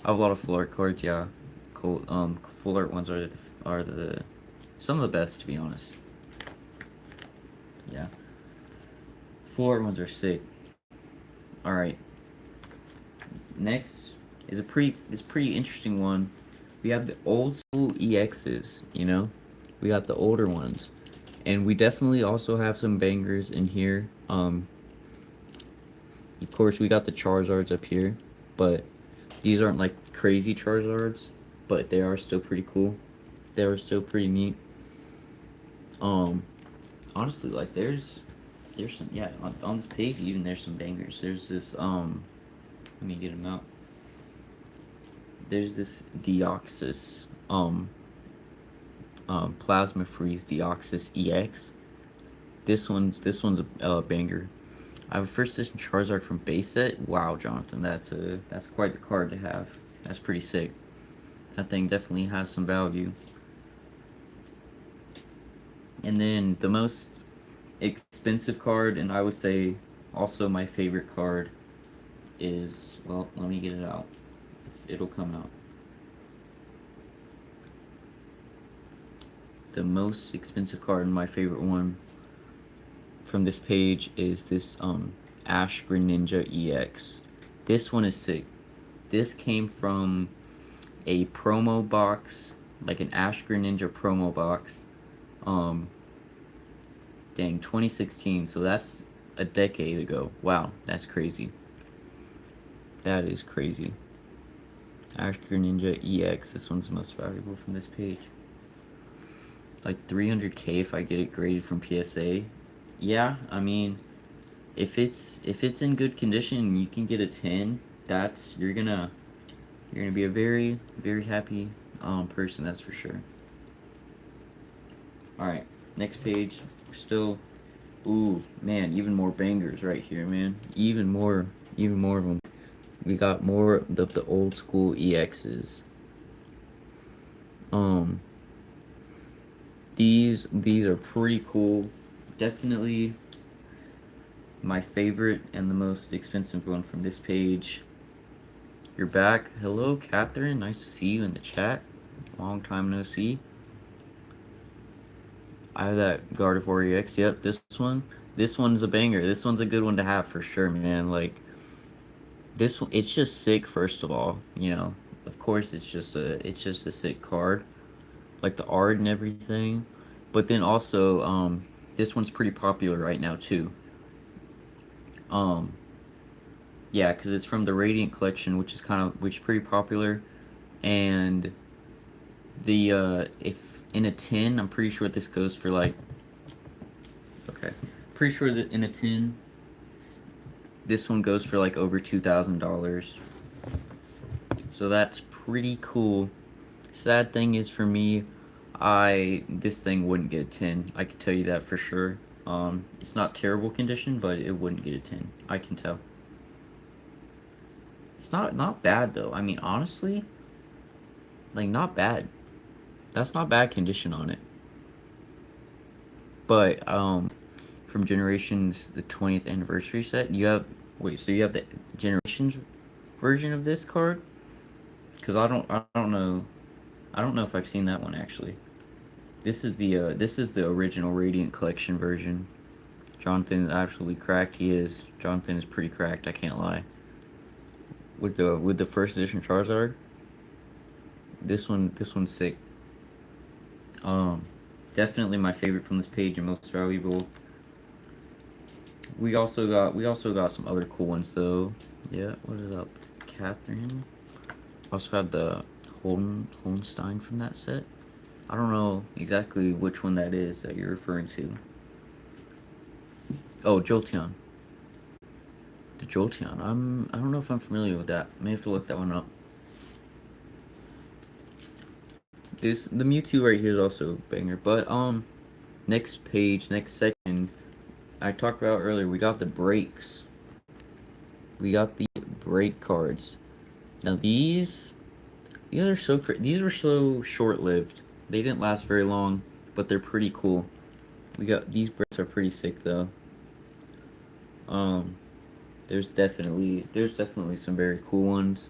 I have a lot of full art cards. Yeah, cool. Full art ones are the some of the best, to be honest. Yeah, full art ones are sick. All right. Next is pretty interesting one. We have the old school EXs. We got the older ones, and we definitely also have some bangers in here. Of course, we got the Charizards up here, but these aren't like crazy Charizards, but they are still pretty cool. They are still pretty neat. Honestly, like there's some, yeah, on this page even there's some bangers. There's this let me get them out. There's this Deoxys Plasma Freeze Deoxys EX. This one's a banger. I have a first edition Charizard from base set. Wow, Jonathan, that's quite the card to have. That's pretty sick. That thing definitely has some value. And then the most expensive card, and I would say also my favorite card, is, well, let me get it out. It'll come out. The most expensive card and my favorite one from this page is this Ash Greninja EX. This one is sick. This came from a promo box, like an Ash Greninja promo box. Dang, 2016, so that's a decade ago. Wow, that's crazy. That is crazy. Ash Greninja EX, this one's the most valuable from this page. Like 300k if I get it graded from PSA. Yeah, I mean, if it's in good condition and you can get a 10, that's you're gonna be a very, very happy person, that's for sure. Alright, next page. We're still, ooh, man, even more bangers right here, man. Even more of them. We got more of the old school EXs. These are pretty cool. Definitely my favorite and the most expensive one from this page. You're back. Hello, Catherine. Nice to see you in the chat. Long time no see. I have that Gardevoir EX. Yep, this one. This one's a banger. This one's a good one to have for sure, man. Like, this one, it's just sick. First of all, of course, it's just a sick card, like the art and everything. But then also, this one's pretty popular right now too. Yeah, because it's from the Radiant collection, which is pretty popular, and if in a 10, I'm pretty sure this goes for like, okay, pretty sure that in a 10, this one goes for like over $2,000. So that's pretty cool. Sad thing is for me, this thing wouldn't get a 10. I can tell you that for sure. It's not terrible condition, but it wouldn't get a 10. I can tell. It's not bad though. I mean, honestly, like not bad. That's not bad condition on it. But from Generations, the 20th anniversary set, you have so you have the Generations version of this card? Because I don't know. I don't know if I've seen that one actually. This is the original Radiant collection version. Jonathan is absolutely cracked. He is. Jonathan is pretty cracked. I can't lie. With the first edition Charizard, this one's sick. Definitely my favorite from this page and most valuable. we also got some other cool ones though. Yeah, what is up, Catherine? Also have the Holstein from that set. I don't know exactly which one that is that you're referring to. Oh, Jolteon. The Jolteon. I don't know if I'm familiar with that. May have to look that one up. The Mewtwo right here is also a banger. But next page, next section, I talked about earlier. We got the breaks. We got the break cards. Now these were so short-lived. They didn't last very long, but they're pretty cool. We got these breaks are pretty sick though. Um, there's definitely some very cool ones.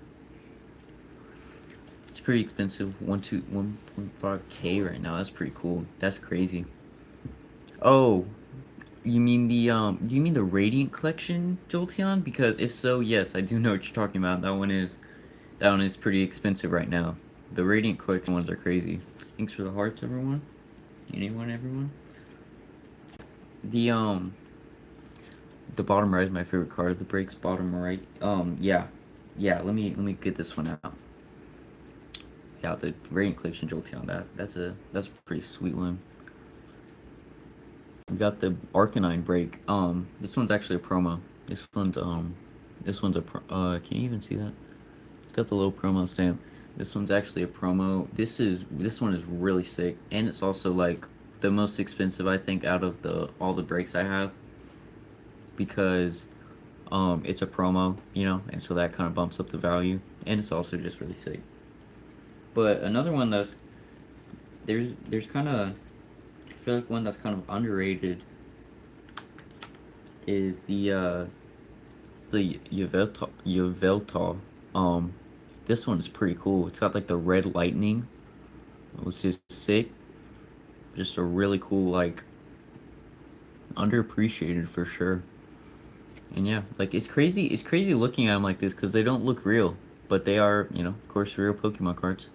It's pretty expensive. 1.5K right now. That's pretty cool. That's crazy. Oh, you mean the Radiant Collection, Jolteon? Because if so, yes, I do know what you're talking about. That one is pretty expensive right now. The Radiant Collection ones are crazy. Thanks for the hearts, everyone. Everyone. The the bottom right is my favorite card. The breaks bottom right. Yeah, yeah. Let me get this one out. Yeah, the Radiant Collection Jolteon. That's a pretty sweet one. We got the Arcanine break. This one's actually a promo. This one's a can you even see that? It's got the little promo stamp. This one's actually a promo. This one is really sick, and it's also like the most expensive I think out of the all the breaks I have because it's a promo, and so that kind of bumps up the value, and it's also just really sick. But another one there's kind of I feel like one that's kind of underrated is the Yveltal. This one is pretty cool. It's got like the red lightning, which is sick. Just a really cool, like, underappreciated for sure. And yeah, like it's crazy. It's crazy looking at them like this because they don't look real, but they are, of course, real Pokemon cards.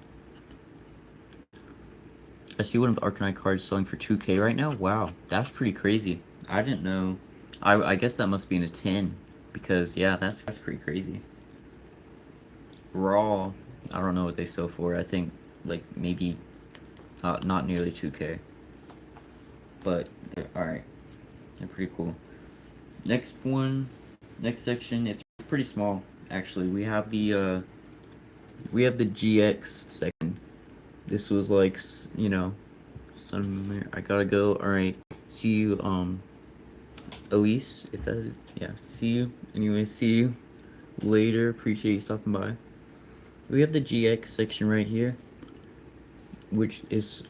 I see one of the Arcanine cards selling for 2K right now. Wow, that's pretty crazy. I didn't know. I guess that must be in a 10 because yeah, that's pretty crazy. Raw, I don't know what they sell for. I think like maybe not nearly 2K, but they're all right. They're pretty cool. Next one, next section. It's pretty small actually. We have the GX section. This was like some. I gotta go. All right. See you, Elise. If that is, yeah. See you. Anyway, see you later. Appreciate you stopping by. We have the GX section right here, which is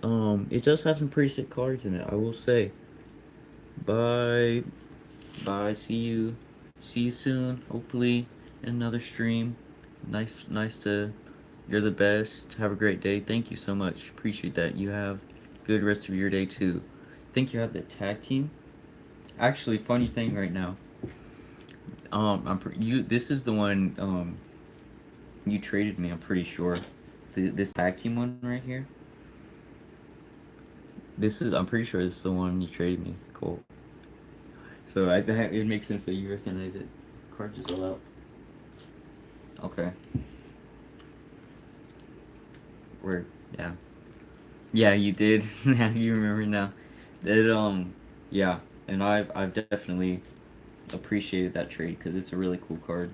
it does have some pretty sick cards in it, I will say. Bye. Bye. See you soon. Hopefully in another stream. Nice to you're the best. Have a great day. Thank you so much. Appreciate that. You have good rest of your day too. Think you have the tag team? Actually, funny thing right now. This is the one you traded me, I'm pretty sure. This tag team one right here. I'm pretty sure this is the one you traded me. Cool. So it makes sense that you recognize it. Card just fell out. Okay. Word. Yeah. Yeah, you did. Yeah, you remember now. That yeah, and I've definitely appreciated that trade because it's a really cool card.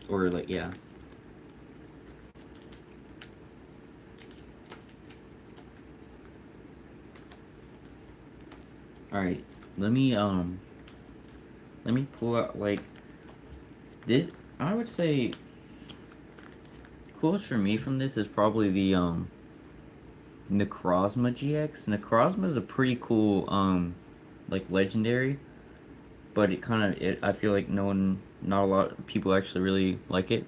Or like yeah. All right. Let me let me pull out like this. I would say coolest for me from this is probably the Necrozma GX. Necrozma is a pretty cool like legendary, but I feel like not a lot of people actually really like it.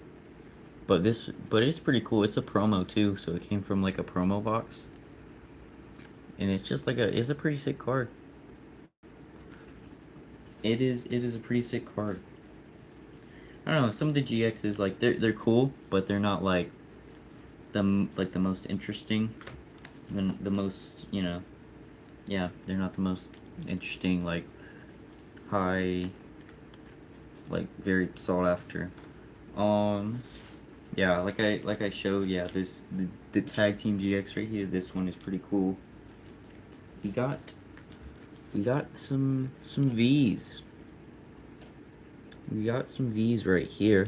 But it's pretty cool. It's a promo too, so it came from like a promo box, and it's just like it's a pretty sick card. It is a pretty sick card. I don't know. Some of the GXs like they're cool, but they're not like the most interesting. The most yeah, they're not the most interesting like high, like very sought after. Yeah, like I showed, yeah, the tag team GX right here. This one is pretty cool. We got we got some V's. We got some V's right here.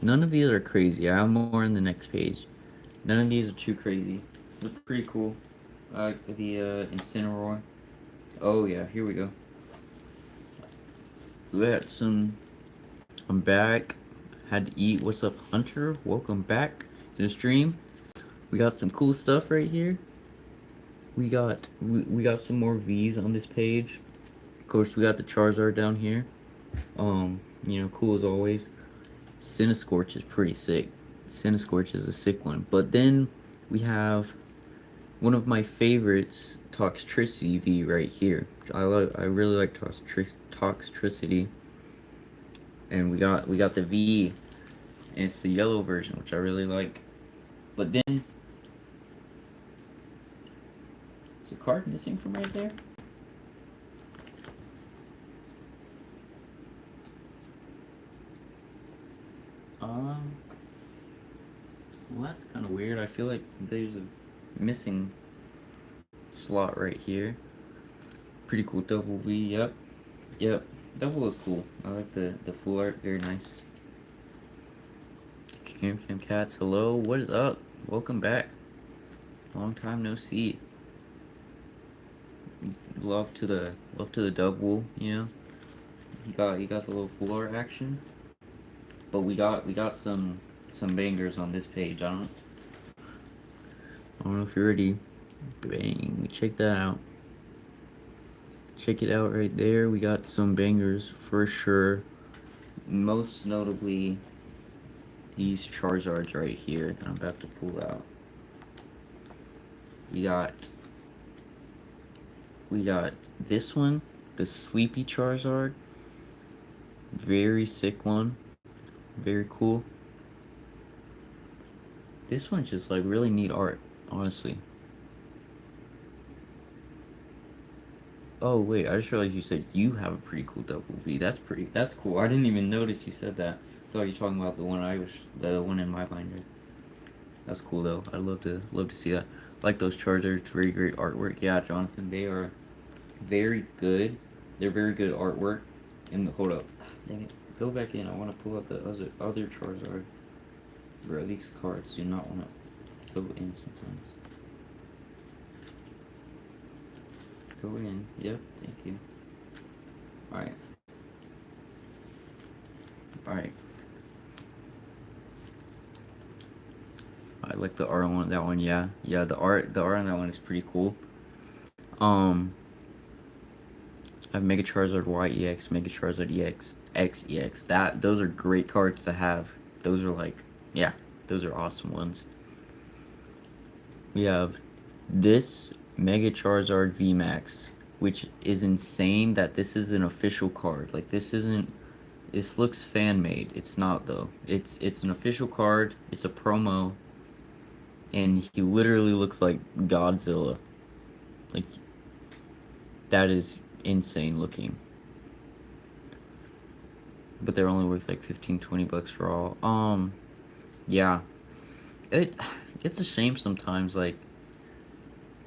None of these are crazy. I have more on the next page. None of these are too crazy. Look pretty cool. The Incineroar. Oh yeah, here we go. We got some. I'm back. Had to eat. What's up, Hunter? Welcome back to the stream. We got some cool stuff right here. We got some more V's on this page. Of course, we got the Charizard down here. Cool as always. Cinescorch is pretty sick. Cinescorch is a sick one. But then we have one of my favorites, Toxtricity V right here. I really like Toxtricity. And we got the V, and it's the yellow version, which I really like. But then is a card missing from right there? Well, that's kind of weird. I feel like there's a missing slot right here. Pretty cool double V. Yep, yep. Double is cool. I like the full art. Very nice. Cam Cats. Hello. What is up? Welcome back. Long time no see. Love to the double. You know. He got the little full art action. But we got some bangers on this page. I don't know if you're ready. Bang! Check that out. Check it out right there. We got some bangers for sure. Most notably, these Charizards right here that I'm about to pull out. We got this one, the Sleepy Charizard. Very sick one. Very cool. This one's just like really neat art, honestly. Oh wait, I just realized you said you have a pretty cool double V. That's cool. I didn't even notice you said that. I thought you were talking about the one in my binder. That's cool though. I'd love to see that. Like those Chargers, very great artwork. Yeah, Jonathan, they are very good. They're very good artwork. Hold up, dang it, go back in. I want to pull up the other Charizard. Bro, these cards do not want to go in sometimes. Go in. Yep, thank you. Alright. Alright. I like the art on that one, yeah. Yeah, the art on that one is pretty cool. I have Mega Charizard YEX, Mega Charizard EX, XEX. Those are great cards to have. Those are like, yeah, those are awesome ones. We have this Mega Charizard VMAX, which is insane that this is an official card. Like this looks fan made. It's not though. It's an official card. It's a promo, and he literally looks like Godzilla. Like that is insane looking. But they're only worth like 15-20 bucks for all. Yeah. It's a shame sometimes, like,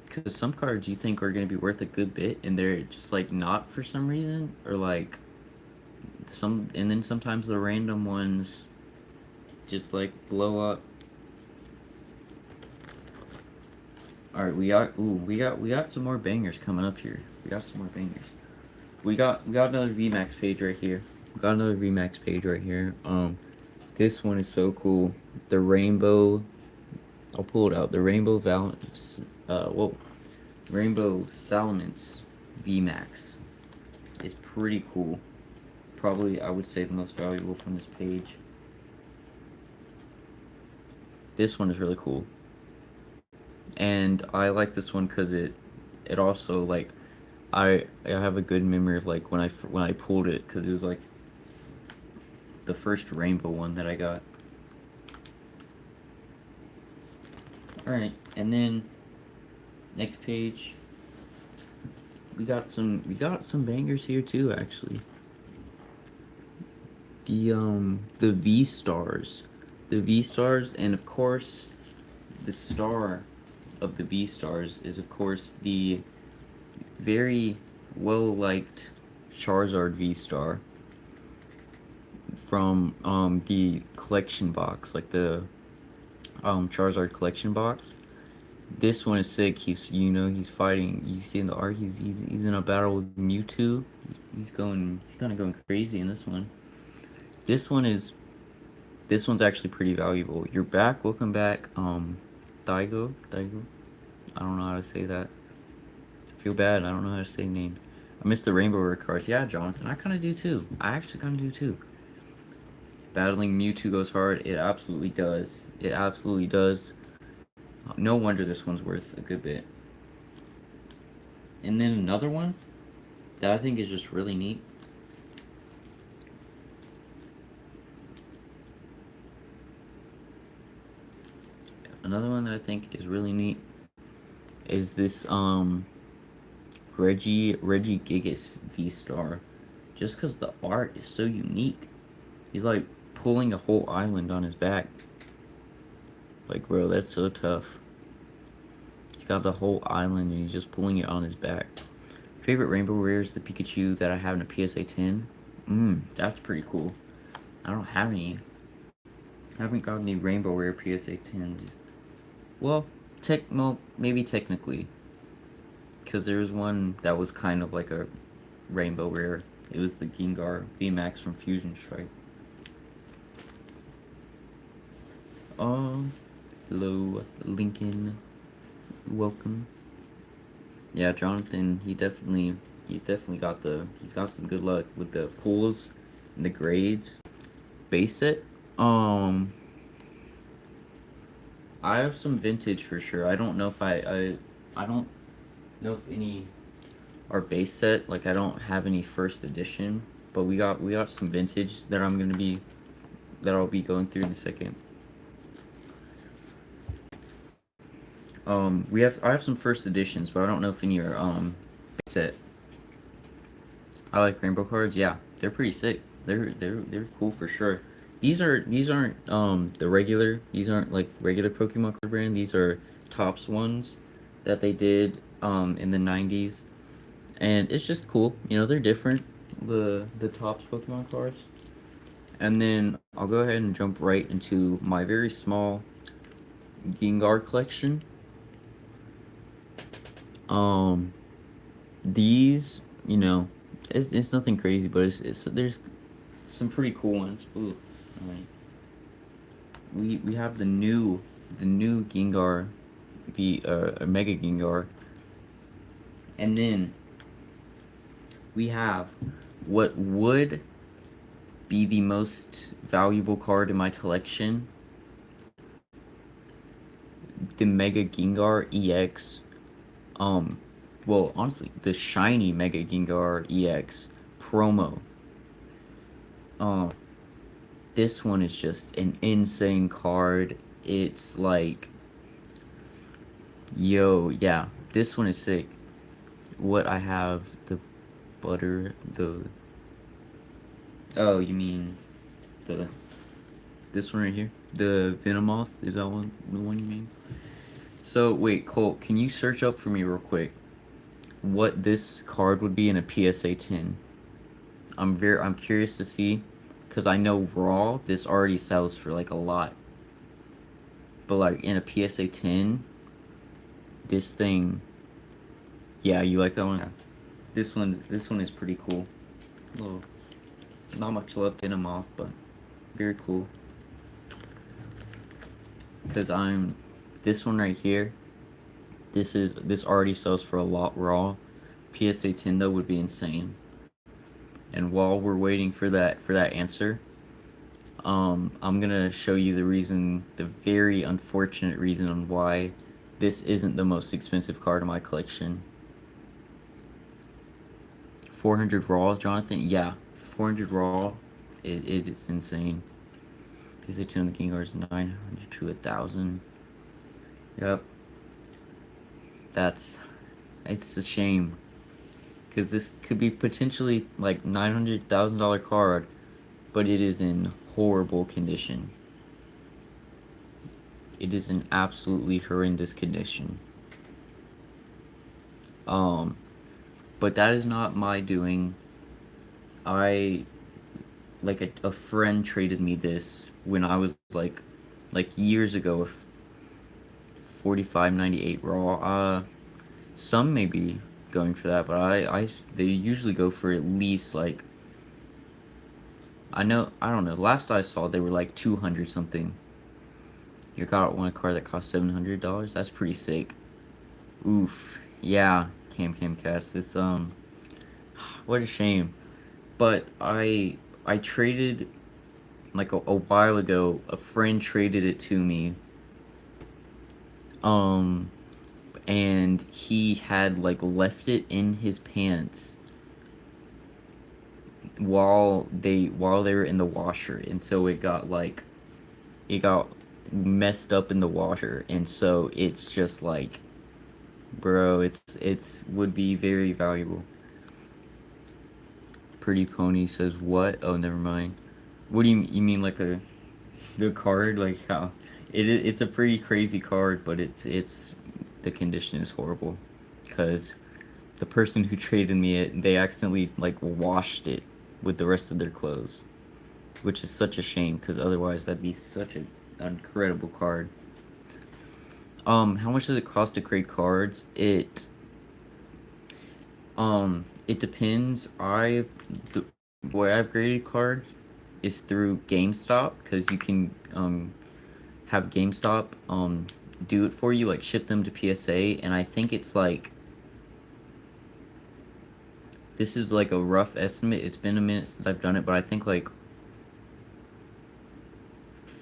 because some cards you think are going to be worth a good bit, and they're just, like, not for some reason, or, like, and then sometimes the random ones just, like, blow up. Alright, we got some more bangers coming up here. We got some more bangers. We got another VMAX page right here. This one is so cool. The rainbow. I'll pull it out. The Rainbow Rainbow Salamence VMAX is pretty cool. Probably, I would say, the most valuable from this page. This one is really cool. And I like this one because it also, like, I have a good memory of, like, when I pulled it, because it was, like, the first rainbow one that I got. Alright, and then next page, we got some bangers here too, actually. the V stars, and of course the star of the V stars is of course the very well liked Charizard V star from the collection box, like the Charizard collection box. This one is sick. He's fighting. You see in the art, he's in a battle with Mewtwo. He's kind of going crazy in this one. This one is this one's actually pretty valuable. You're back. Welcome back. Daigo. I don't know how to say that. I feel bad. I don't know how to say name. I miss the Rainbow Rare cards. Yeah, Jonathan. I kind of do too. I actually kind of do too. Battling Mewtwo goes hard. It absolutely does. It absolutely does. No wonder this one's worth a good bit. And then another one that I think is just really neat. Another one that I think is really neat is this Regigigas V-Star. Just because the art is so unique. He's like pulling a whole island on his back. Like, bro, that's so tough. He's got the whole island and he's just pulling it on his back. Favorite Rainbow Rare is the Pikachu that I have in a PSA 10. That's pretty cool. I don't have any. I haven't got any Rainbow Rare PSA 10s. Well, maybe technically. Because there was one that was kind of like a Rainbow Rare. It was the Gengar VMAX from Fusion Strike. Hello, Lincoln. Welcome. Yeah, Jonathan, he's definitely got some good luck with the pulls and the grades. Base it. I have some vintage for sure. I don't know if I don't know if any are base set. Like I don't have any first edition, but we got some vintage that I'll be going through in a second. I have some first editions, but I don't know if any are base set. I like rainbow cards. Yeah, they're pretty sick. They're cool for sure. These aren't the regular. These aren't like regular Pokemon card brand. These are Topps ones that they did in the 90s. And it's just cool. They're different. The Topps Pokemon cards. And then I'll go ahead and jump right into my very small Gengar collection. These, it's nothing crazy, but there's some pretty cool ones. Ooh, alright. We have the new Gengar, the Mega Gengar, and then we have what would be the most valuable card in my collection, the Mega Gengar EX. Well, honestly, the shiny Mega Gengar EX promo. This one is just an insane card. It's like, yo, yeah, this one is sick. What I have, oh, you mean this one right here? The Venomoth, is that the one you mean? So, wait, Colt, can you search up for me real quick what this card would be in a PSA 10? I'm curious to see, because I know raw, this already sells for, like, a lot. But, like, in a PSA 10, this thing, yeah, you like that one? Yeah. This one is pretty cool. Little, not much love in them off, but very cool. Because this one right here, this already sells for a lot raw. PSA 10 though would be insane. And while we're waiting for that answer, I'm gonna show you the very unfortunate reason on why this isn't the most expensive card in my collection. 400 raw, Jonathan? Yeah, 400 raw. It is insane. PSA 10 on the Gengar is 900 to 1,000. Yep. It's a shame. Because this could be potentially like $900,000 card, but it is in horrible condition. It is in absolutely horrendous condition. Um, but that is not my doing. I like a friend traded me this when I was like years ago, 45.98 raw. Some may be going for that, but I they usually go for at least like I don't know. Last I saw they were like 200 something. You got one car that cost $700. That's pretty sick. Oof. Yeah, Cam Cast. This what a shame. But I traded like a while ago. A friend traded it to me. Um, and he had like left it in his pants while they were in the washer, and so it got messed up in the washer, and so it's just like, bro, it's would be very valuable. Pretty Pony says what? Oh, never mind. What do you mean like the card, like how it's a pretty crazy card, but it's the condition is horrible because the person who traded me it, they accidentally like washed it with the rest of their clothes, which is such a shame because otherwise that'd be such an incredible card. How much does it cost to create cards? It depends. The way I've graded cards is through GameStop because you can have GameStop do it for you, like ship them to PSA, and I think it's like, this is like a rough estimate. It's been a minute since I've done it, but I think like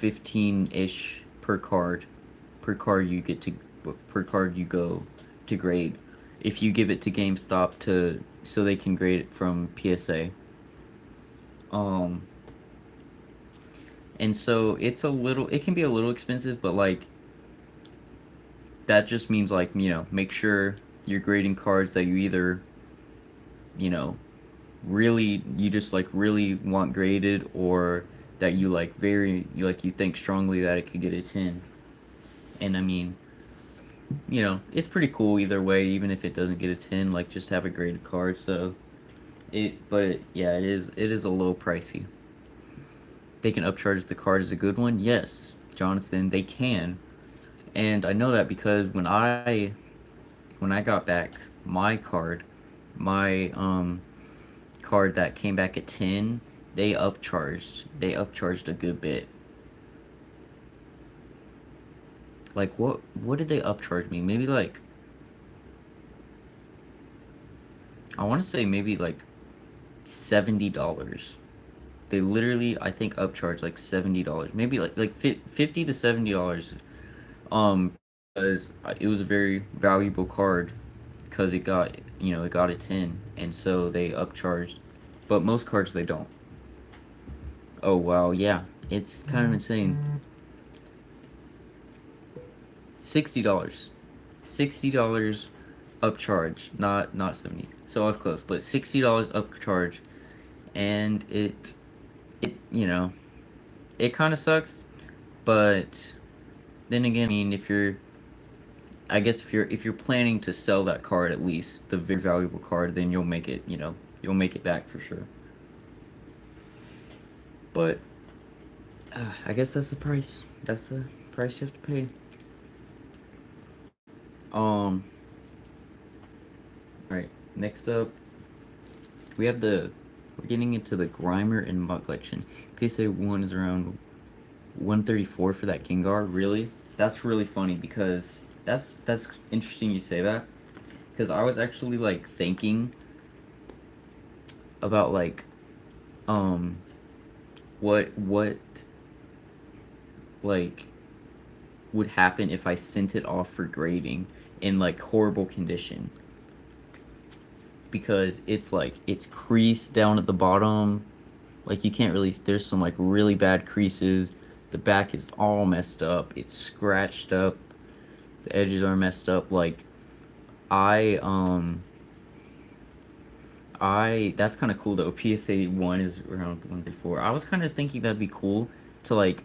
15-ish per card you get to per card you go to grade if you give it to GameStop to so they can grade it from PSA. Um and so it can be a little expensive, but like that just means like, make sure you're grading cards that you either, you know, you just like really want graded, or that you think strongly that it could get a 10. And I mean, it's pretty cool either way, even if it doesn't get a 10, like just have a graded card. So yeah, it is a little pricey. They can upcharge if the card is a good one. Yes, Jonathan, they can. And I know that because when I got back my my card that came back at 10, they upcharged a good bit. Like what did they upcharge me? Maybe like, I want to say maybe like $70. They literally, I think, upcharged like $70. Maybe like $50 to $70. Um, because it was a very valuable card because it got a 10, and so they upcharged. But most cards they don't. Oh wow, yeah, it's kind of insane. $60. $60 upcharge, not 70. So I was close, but $60 upcharge, and it it kind of sucks, but then again, I mean, I guess if you're planning to sell that card, at least the very valuable card, then you'll make it back for sure. But I guess that's the price. That's the price you have to pay. Um, all right. Next up, we have we're getting into the Grimer and Mug collection. PSA 1 is around 134 for that Gengar. Really? That's really funny because that's interesting you say that, because I was actually like thinking about like um what like would happen if I sent it off for grading in like horrible condition, because it's creased down at the bottom. Like you can't really, there's some like really bad creases. The back is all messed up. It's scratched up. The edges are messed up. Like I That's kind of cool though. PSA 1 is around 134. I was kind of thinking that'd be cool to like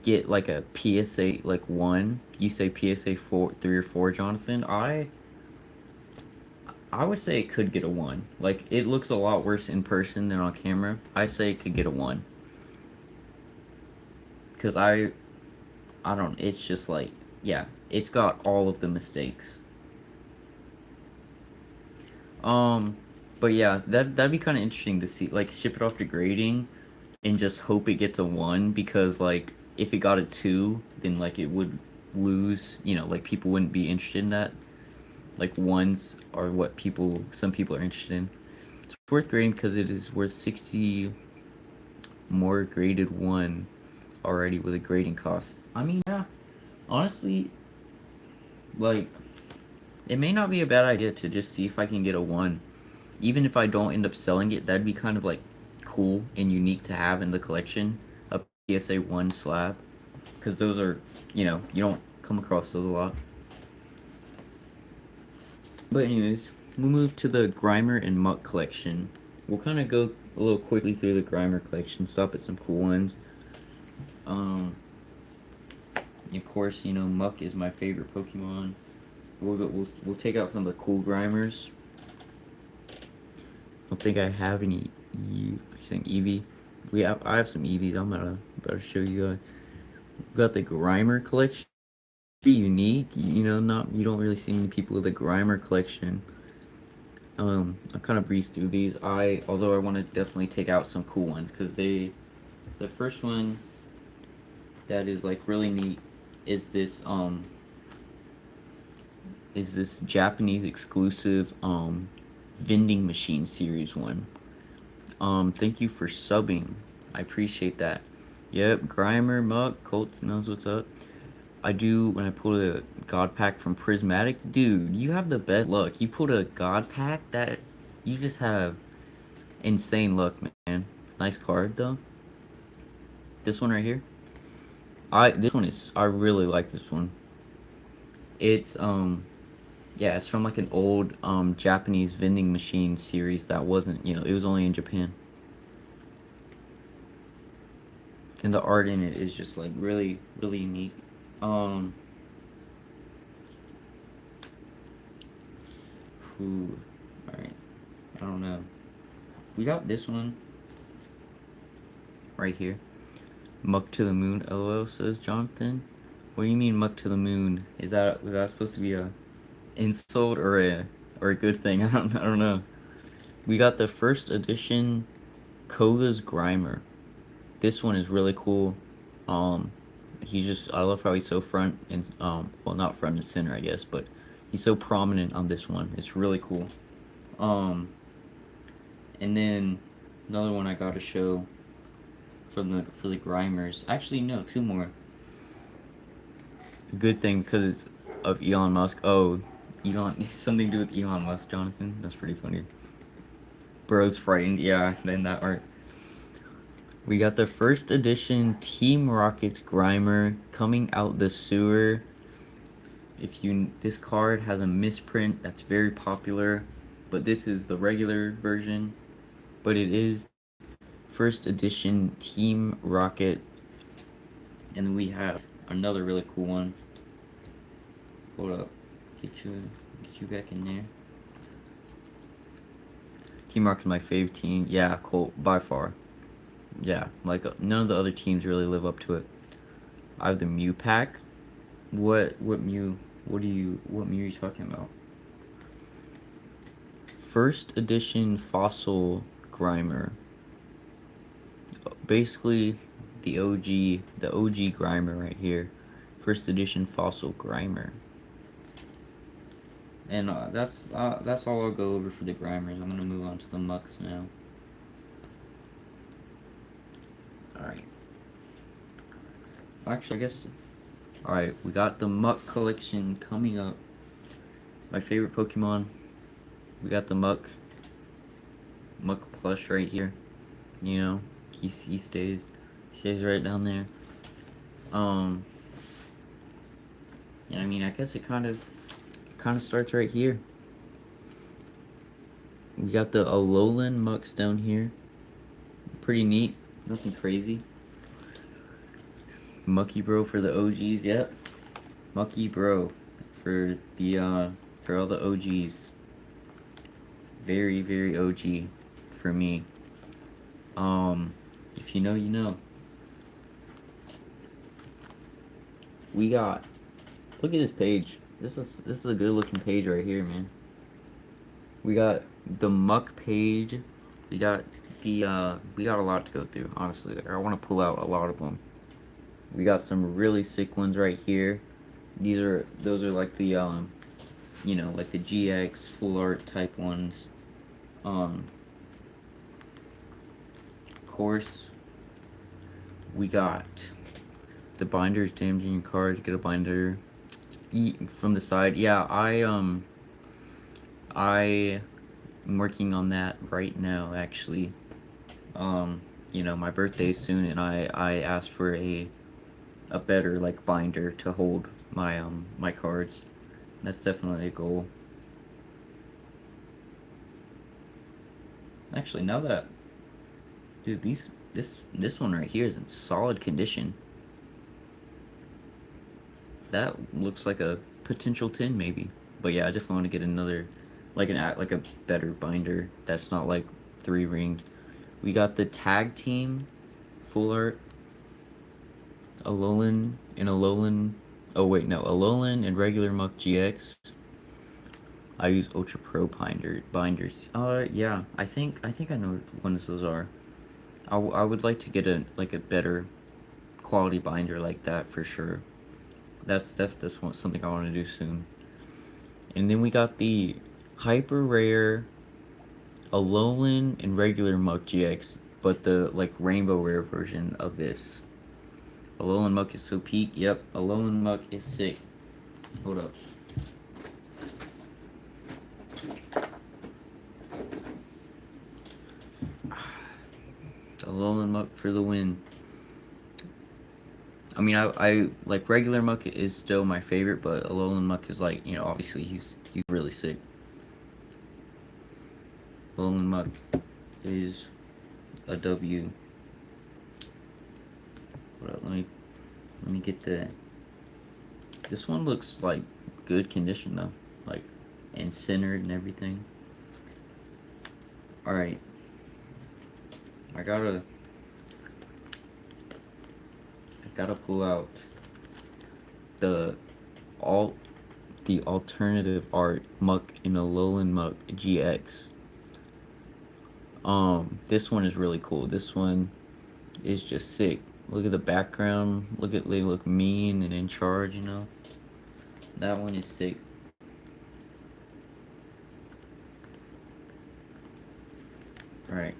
get like a PSA like 1. You say PSA 4, 3 or 4, Jonathan. I would say it could get a 1. Like it looks a lot worse in person than on camera. I say it could get a 1 cuz I don't, it's just like, yeah, it's got all of the mistakes. Um but yeah, that'd be kind of interesting to see, like ship it off to grading and just hope it gets a 1, because like if it got a 2, then like it would lose, like people wouldn't be interested in that. Like ones are what some people are interested in. It's worth grading because it is worth 60 more graded 1 already with a grading cost. I mean, yeah, honestly, like it may not be a bad idea to just see if I can get a 1. Even if I don't end up selling it, that'd be kind of like cool and unique to have in the collection, a PSA 1 slab, because those are, you don't come across those a lot. But anyways, we'll move to the Grimer and Muck collection. We'll kind of go a little quickly through the Grimer collection, stop at some cool ones. Of course, Muck is my favorite Pokemon. We'll take out some of the cool Grimers. I don't think I have any Eevee. I have some Eevees. I'm about to show you guys. Got the Grimer collection. Pretty unique. Not you don't really see many people with a Grimer collection. I kind of breeze through these. Although I want to definitely take out some cool ones, because the first one that is like really neat is this Japanese exclusive vending machine series one. Thank you for subbing. I appreciate that. Yep, Grimer, Muck, Colt knows what's up. I do when I pull a God Pack from Prismatic. Dude, you have the best luck. You pulled a God Pack that you just have insane luck, man. Nice card though. This one right here. I really like this one. It's yeah, it's from like an old Japanese vending machine series that wasn't, it was only in Japan. And the art in it is just like really, really unique. Um who Alright. I don't know. We got this one right here. Muck to the moon, LOL, says Jonathan. What do you mean muck to the moon? Was that supposed to be a insult or a good thing? I don't know. We got the first edition Koga's Grimer. This one is really cool. I love how he's so front and well, not front and center, I guess, but he's so prominent on this one. It's really cool. And then another one I got to show for the Grimers. Actually, no, 2 more. A good thing because it's of Elon Musk. Oh, Elon, something to do with Elon Musk, Jonathan. That's pretty funny. Bro's frightened. Yeah, then that art. We got the first edition Team Rocket's Grimer coming out the sewer. This card has a misprint that's very popular, but this is the regular version. But it is first edition Team Rocket, and we have another really cool one. Hold up, get you back in there. Team Rocket's my fave team. Yeah, Colt by far. Yeah, like none of the other teams really live up to it. I have the Mew pack. What Mew? What Mew are you talking about? First edition Fossil Grimer. Basically, the OG Grimer right here. First edition Fossil Grimer. And that's all I'll go over for the Grimers. I'm gonna move on to the Mucks now. Alright. Actually, I guess... Alright, we got the Muck collection coming up. My favorite Pokemon. We got the Muck plush right here. He stays right down there. And I mean, I guess it kind of starts right here. We got the Alolan Mucks down here. Pretty neat. Nothing crazy. Mucky Bro for the OGs. Yep. Mucky Bro for the for all the OGs. Very, very OG for me. If you know, you know. We got, look at this page. This is a good looking page right here, man. We got the Muck page. We got we got a lot to go through, honestly. I want to pull out a lot of them. We got some really sick ones right here. Those are like the like the GX full art type ones. Of course, we got the binders damaging your card. Get a binder. Eat from the side. Yeah, I am working on that right now, actually. My birthday's soon, and I asked for a better like binder to hold my cards. That's definitely a goal. Actually, now that, dude, this one right here is in solid condition. That looks like a potential 10 maybe. But yeah, I definitely want to get another, like a better binder that's not like 3-ringed. We got the tag team full art. Alolan. Oh wait, no, Alolan and regular Muck GX. I use Ultra Pro binders. Yeah, I think I know what ones those are. I would like to get a better quality binder like that for sure. That's something I want to do soon. And then we got the hyper rare Alolan and regular Muck GX, but the like rainbow rare version of this. Alolan Muck is so peak. Yep, Alolan Muck is sick. Hold up. Alolan Muck for the win. I mean, I like regular Muck is still my favorite, but Alolan Muck is like, obviously he's really sick. Alolan Muck is a W. Hold up, let me get the. This one looks like good condition though, like and centered and everything. All right, I gotta pull out the all the alternative art Muck in Alolan Muck GX. This one is really cool. This one is just sick. Look at the background. They look mean and in charge, That one is sick. Alright.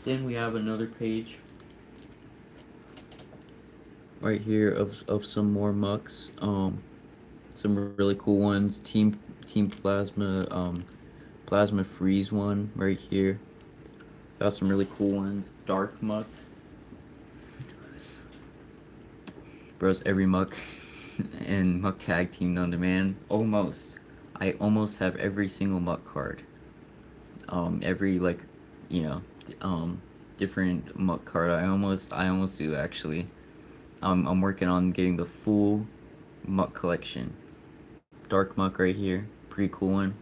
Then we have another page right here of some more Mucks. Some really cool ones. Team Plasma, Plasma Freeze one right here. Got some really cool ones. Dark Muck. Bros, every Muck and Muck Tag Team known to man. I almost have every single Muck card. Every like, you know, different Muck card. I almost do actually. I'm working on getting the full Muck collection. Dark Muck right here, pretty cool one.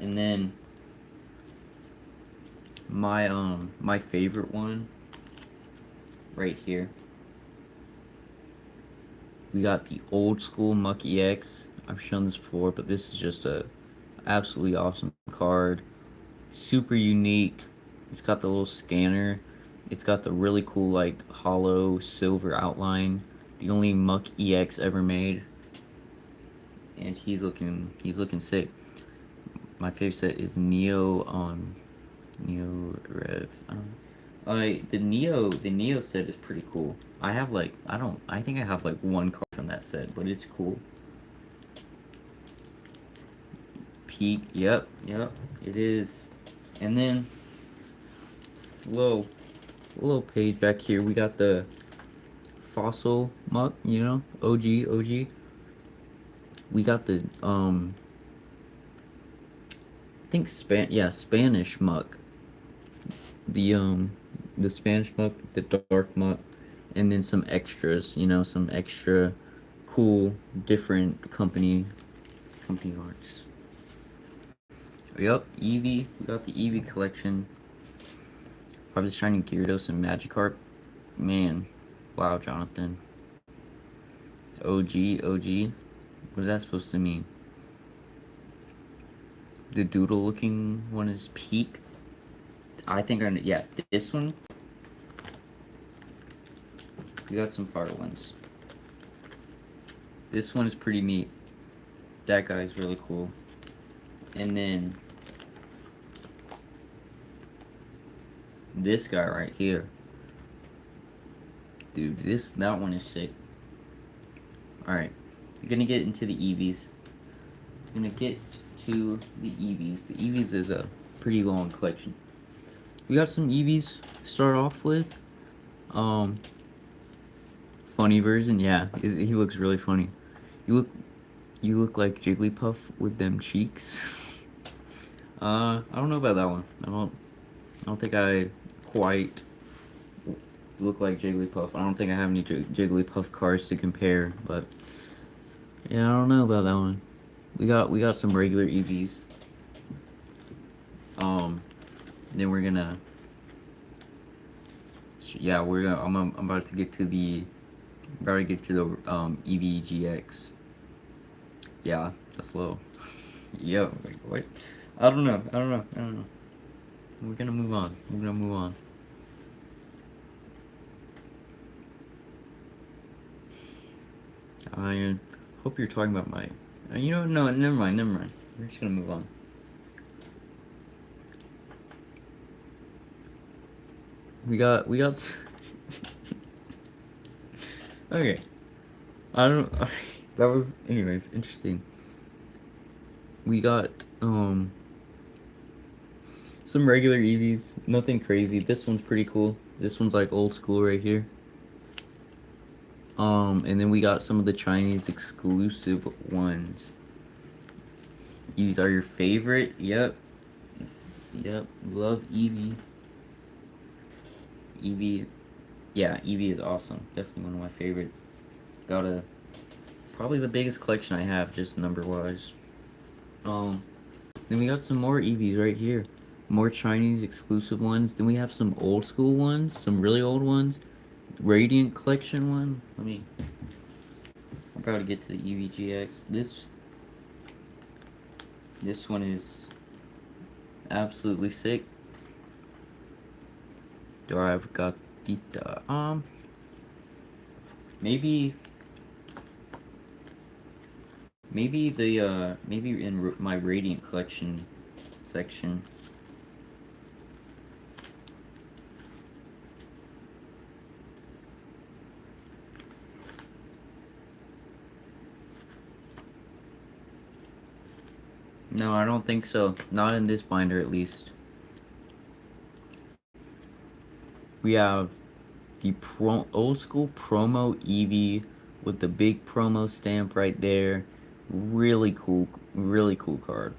And then my favorite one right here. We got the old school Muck EX. I've shown this before, but this is just a absolutely awesome card. Super unique. It's got the little scanner. It's got the really cool like hollow silver outline. The only Muck EX ever made. And he's looking sick. My favorite set is Neo Rev. The Neo set is pretty cool. I think I have like one card from that set, but it's cool. Peak, yep, it is. And then little page back here, we got the Fossil Muck, OG. We got the I think Spanish muck. The um the Spanish muck, the dark muck, and then some extras, some extra cool different company arts. Yup, Eevee. We got the Eevee collection. I was shining Gyarados and Magikarp. Man, wow, Jonathan. OG. What is that supposed to mean? The doodle looking one is peak. I think yeah, this one. We got some fire ones. This one is pretty neat. That guy is really cool. And then this guy right here. Dude, that one is sick. Alright. We're gonna get into the Eevees. We're gonna get to the Eevees. The Eevees is a pretty long collection. We got some Eevees to start off with. Funny version, yeah. He looks really funny. You look like Jigglypuff with them cheeks. I don't know about that one. I don't think I quite look like Jigglypuff. I don't think I have any Jigglypuff cards to compare, but yeah, I don't know about that one. We got some regular Eevees. Then we're gonna I'm about to get to the Eevee GX. Yeah, that's low. Yo, like, what? I don't know. We're gonna move on. I hope you're talking about my. No, never mind. We're just gonna move on. We got. Okay. I don't. That was, anyways, interesting. We got some regular Eevees, nothing crazy. This one's pretty cool. This one's like old school right here. And then we got some of the Chinese exclusive ones. These are your favorite? Yep. Love Eevee. Eevee is awesome. Definitely one of my favorite. Probably the biggest collection I have, just number wise. Then we got some more Eevees right here. More Chinese exclusive ones. Then we have some old school ones, some really old ones. Radiant collection one. I'm about to get to the Eevee GX. This one is absolutely sick. I've got the maybe in my Radiant collection section. No, I don't think so. Not in this binder, at least. We have the old school promo Eevee with the big promo stamp right there. Really cool card.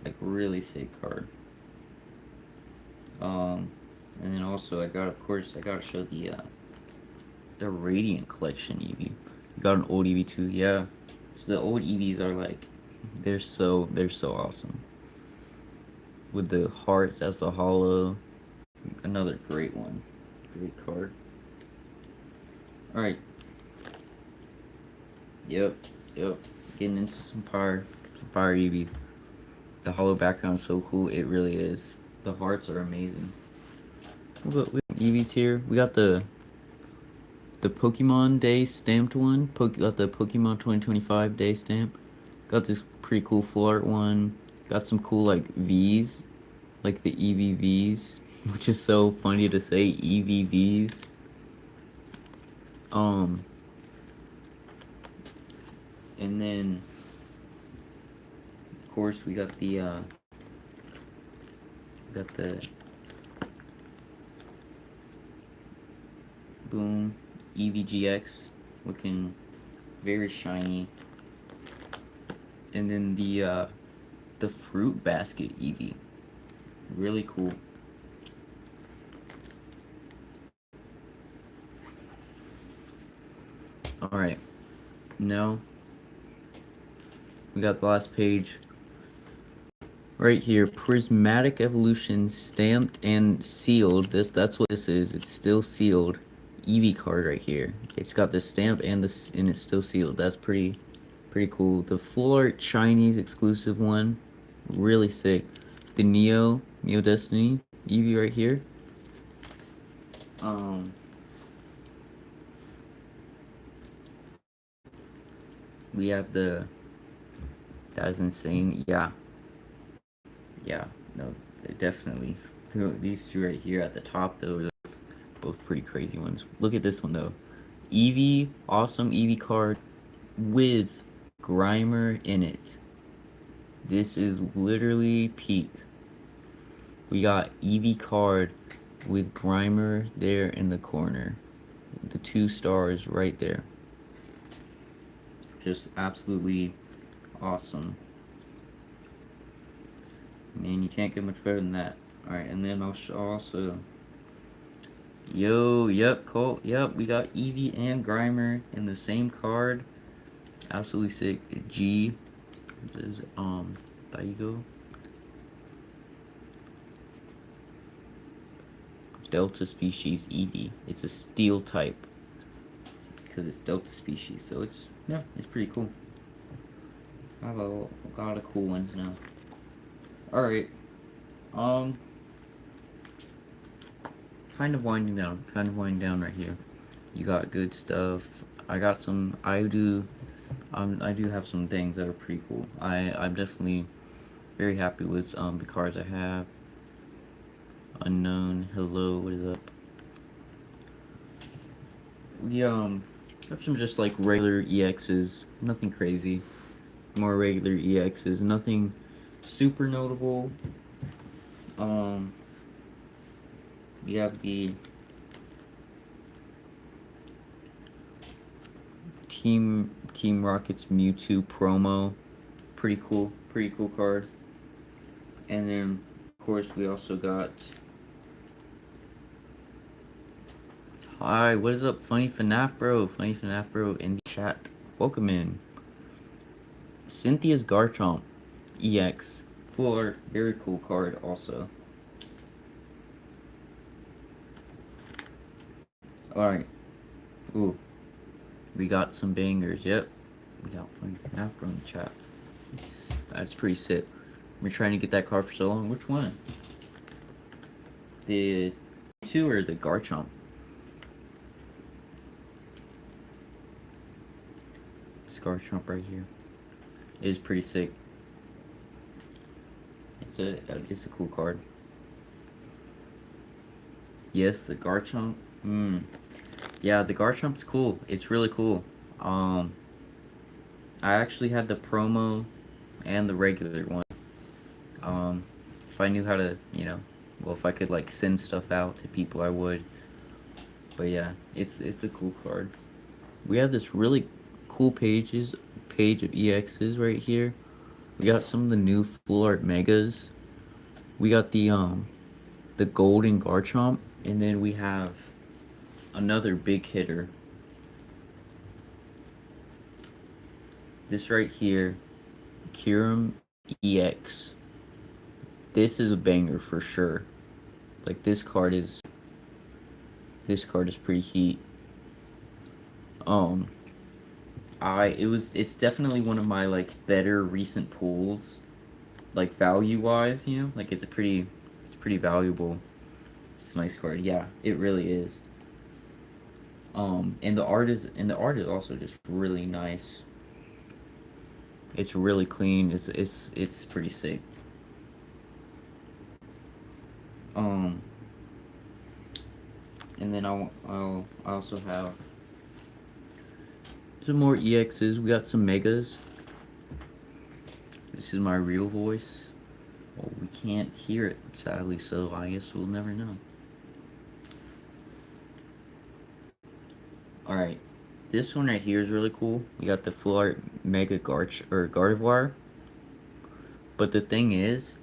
Like, really sick card. And then also I gotta show the Radiant collection Eevee. We got an old Eevee too, yeah. So the old Eevees are like, they're so awesome. With the hearts as the hollow. Another great one. Great card. Alright. Yep. Getting into some fire Eevees. The hollow background is so cool, it really is. The hearts are amazing. We got Eevees here. We got the Pokemon Day stamped one. Got the Pokemon 2025 Day stamp. Got this pretty cool full art one. Got some cool like V's, like the EVVs, which is so funny to say, EVVs. And then of course we got the boom Eevee GX, looking very shiny. And then the fruit basket Eevee, really cool. All right, now we got the last page right here. Prismatic Evolution stamped and sealed. That's what this is. It's still sealed. Eevee card right here. It's got the stamp and it's still sealed. That's pretty cool. The full art Chinese exclusive one, really sick. The Neo Destiny Eevee right here. Um, we have the. That is insane. Yeah, no, definitely. These two right here at the top, though, are both pretty crazy ones. Look at this one though. Eevee, awesome Eevee card with Grimer in it. This is literally peak. We got Eevee card with Grimer there in the corner. The 2 stars right there. Just absolutely awesome. Man, you can't get much better than that. Alright, and then I'll also... Yep, Colt. Yep, we got Eevee and Grimer in the same card. Absolutely sick. G. This is, Daigo. Delta species Eevee. It's a steel type. Because it's Delta species, so it's pretty cool. I have a lot of cool ones now. Alright. Kind of winding down right here. You got good stuff. I got some, I do have some things that are pretty cool. I'm definitely very happy with the cards I have. Unknown, hello, what is up? We have some just like regular EXs, nothing crazy. More regular EXs, nothing super notable. We have the Team Rocket's Mewtwo promo, pretty cool card. And then of course we also got, hi, what is up, Funny FNAF bro in the chat, welcome in. Cynthia's Garchomp EX, full art, very cool card also. Alright. Ooh. We got some bangers, yep. We got Funny FNAF bro in the chat. That's pretty sick. We're trying to get that card for so long. Which one? The 2 or the Garchomp? This Garchomp right here. It is pretty sick. It's a cool card. Yes, the Garchomp. Yeah, the Garchomp's cool. It's really cool. I actually had the promo and the regular one. If I knew how to, if I could like send stuff out to people, I would. But yeah, it's a cool card. We have this really cool page of EXs right here. We got some of the new full art megas. We got the golden Garchomp, and then we have another big hitter. This right here, Kyurem EX. This is a banger for sure. Like this card is pretty heat. It's definitely one of my like better recent pulls, like value wise, like it's pretty valuable. It's a nice card. Yeah, it really is. And the art is also just really nice. It's really clean. It's pretty sick. And then I also have some more EXs. We got some megas. This is my real voice. Well, we can't hear it, sadly, so I guess we'll never know. Alright, this one right here is really cool. We got the full art Mega Gardevoir. But the thing is,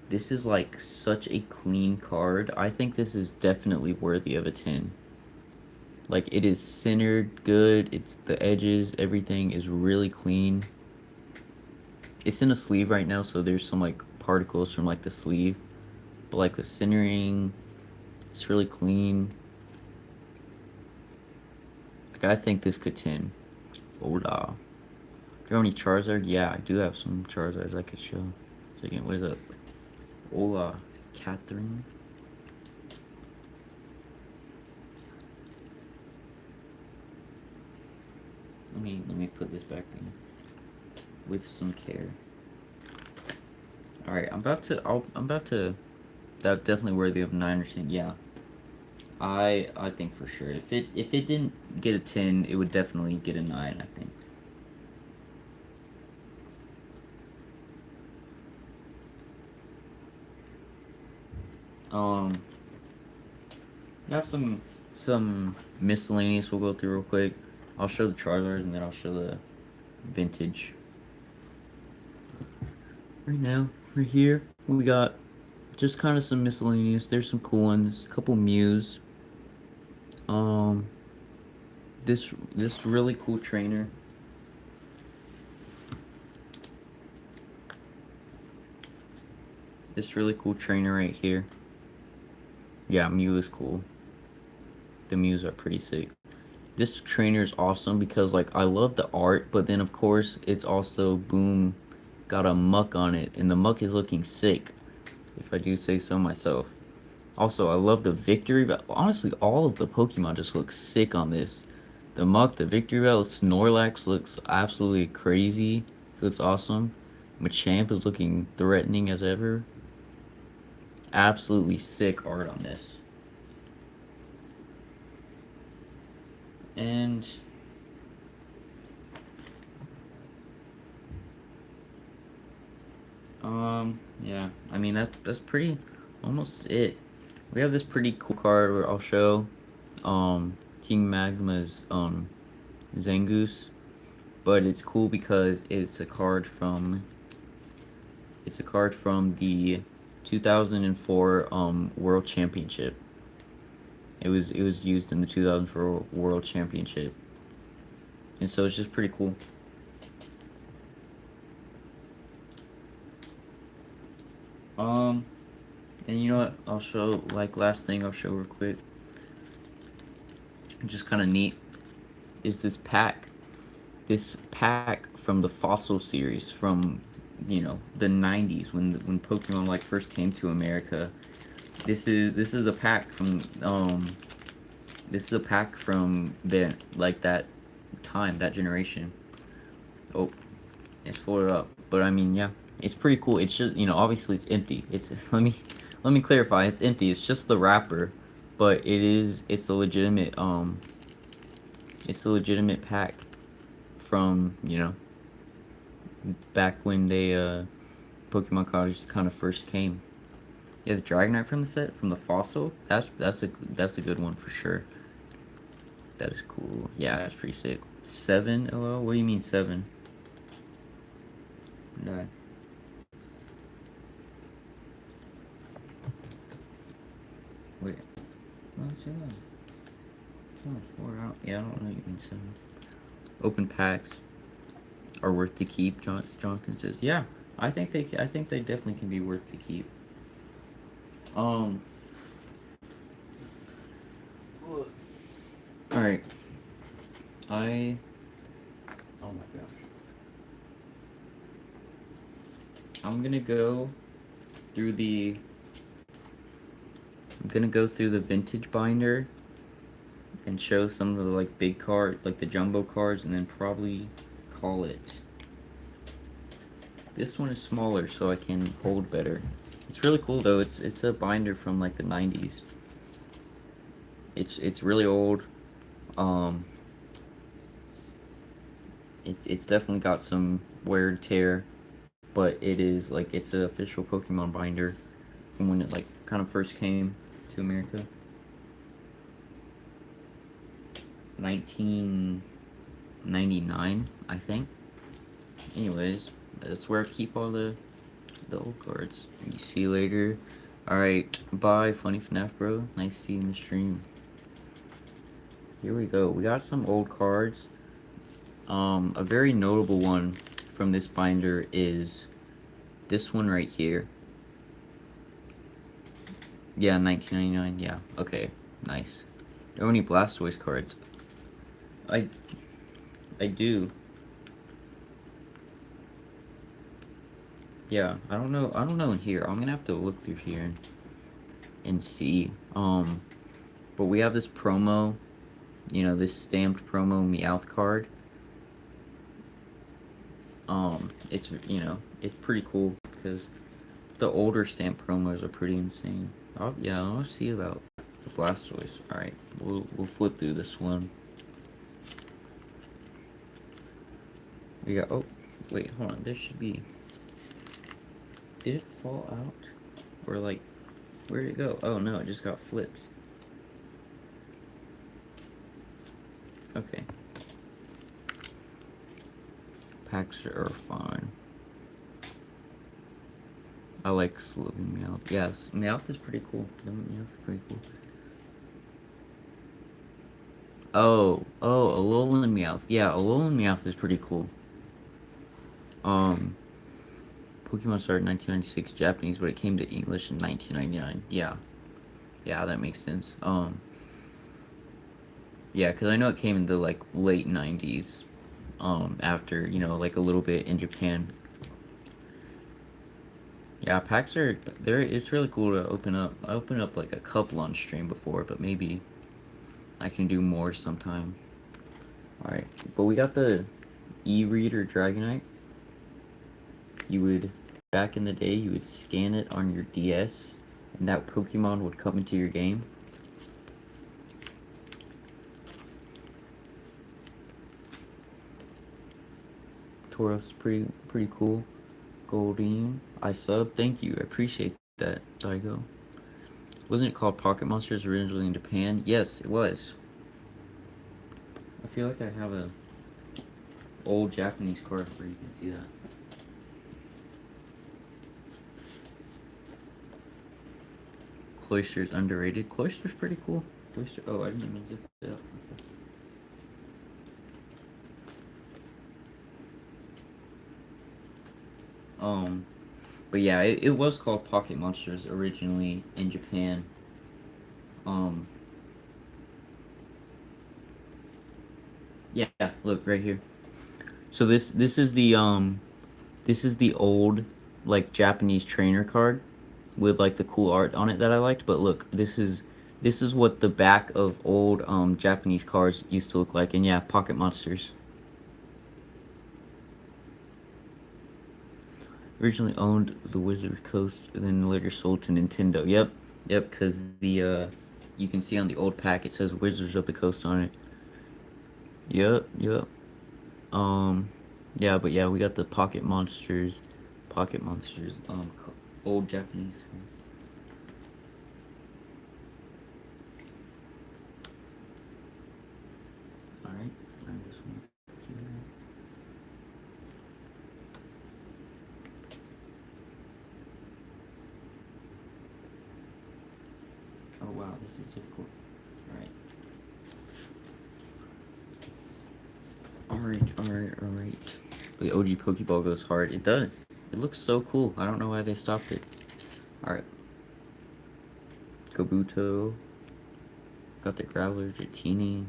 this is like such a clean card. I think this is definitely worthy of a 10. Like, it is centered good. It's the edges, everything is really clean. It's in a sleeve right now, so there's some like particles from like the sleeve. But like the centering, it's really clean. Like, I think this could 10. Hola. Do you have any Charizard? Yeah, I do have some Charizards I could show. Second, what is up? Hola, Catherine. Let me put this back in with some care. All right, I'm about to. That's definitely worthy of 9 or 10. Yeah, I think for sure. If it didn't get a 10, it would definitely get a 9. I think. Um, I have some miscellaneous we'll go through real quick. I'll show the Charizard and then I'll show the vintage. Right now, right here, we got just kind of some miscellaneous. There's some cool ones. A couple Mews. Um, this really cool trainer. This really cool trainer right here. Yeah, Mew is cool. The Mews are pretty sick. This trainer is awesome because like I love the art, but then of course it's also boom got a muck on it, and the muck is looking sick, if I do say so myself. Also, I love the victory bell. Honestly, all of the Pokemon just look sick on this. The muck, the victory bell, Snorlax looks absolutely crazy. Looks awesome. Machamp is looking threatening as ever. Absolutely sick art on this. And yeah, I mean that's pretty almost it. We have this pretty cool card where I'll show Team Magma's Zangoose, but it's cool because it's a card from the 2004 World Championship. It was used in the 2004 World Championship. And so it's just pretty cool. Um and you know what? I'll show like last thing I'll show real quick. Just kind of neat is this pack. This pack from the Fossil series from the 90s when Pokemon like first came to America. This is a pack from the like that time, that generation. Oh, it's folded up. But I mean, yeah, it's pretty cool. It's just obviously it's empty. It's let me clarify. It's empty. It's just the wrapper, but it's the legitimate pack from back when they Pokemon cards kind of first came. Yeah, the Dragonite from the set from the Fossil. That's a good one for sure. That is cool. Yeah, that's pretty sick. 7 LL? What do you mean 7? No. Wait. No, it's 11. It's only 4 out. Yeah, I don't know what you mean 7. Open packs are worth to keep, Jonathan says. Yeah, I think they definitely can be worth to keep. Um Alright. I Oh my gosh. I'm gonna go through the I'm gonna go through the vintage binder and show some of the like big card, like the jumbo cards, and then probably call it. This one is smaller, so I can hold better. It's really cool though. It's a binder from like the 90s. It's really old. Um, it's definitely got some wear and tear, but it's an official Pokemon binder from when it like kind of first came to America. 1999, I think. Anyways, that's where I keep all the the old cards. You see you later. Alright, bye, Funny FNAF bro. Nice seeing the stream. Here we go. We got some old cards. A very notable one from this binder is this one right here. Yeah, 1999. Yeah, okay, nice. There are any Blastoise cards. I do. Yeah, I don't know in here. I'm gonna have to look through here and see. But we have this promo, you know, this stamped promo Meowth card. It's, you know, it's pretty cool because the older stamp promos are pretty insane. Yeah, I'll see about the Blastoise. Alright, we'll flip through this one. We got, oh, wait, hold on, there should be, did it fall out? Or like, where did it go? Oh no, it just got flipped. Okay. Packs are fine. I like Slovene Meowth. Yes, Meowth is pretty cool. Meowth is pretty cool. Oh, Alolan Meowth. Yeah, Alolan Meowth is pretty cool. Pokemon started in 1996 Japanese, but it came to English in 1999. Yeah. Yeah, that makes sense. Yeah, because I know it came in the, like, late 90s. After, you know, like, a little bit in Japan. Yeah, packs are, it's really cool to open up. I opened up, like, a couple on stream before, but maybe I can do more sometime. Alright, but we got the e-reader Dragonite. You would, back in the day, you would scan it on your DS, and that Pokemon would come into your game. Tauros, pretty cool. Goldeen, I sub, thank you, I appreciate that, Daigo. Wasn't it called Pocket Monsters originally in Japan? Yes, it was. I feel like I have a old Japanese card where you can see that. Cloyster's underrated. Cloyster's pretty cool. Cloyster, oh, I didn't even zip it up. But yeah, it was called Pocket Monsters originally in Japan. Yeah, look right here. So this is the old, like, Japanese trainer card with, like, the cool art on it that I liked. But look, this is what the back of old Japanese cards used to look like. And yeah, Pocket Monsters. Originally owned the Wizard Coast and then later sold to Nintendo. Yep, because the you can see on the old pack it says Wizards of the Coast on it. Yep. Yeah, but yeah, we got the Pocket Monsters, old Japanese. Alright, I'm just gonna do that. Oh wow, this is difficult. Alright. The OG Pokeball goes hard. It does. It looks so cool. I don't know why they stopped it. Alright. Kabuto. Got the Graveler, Dratini.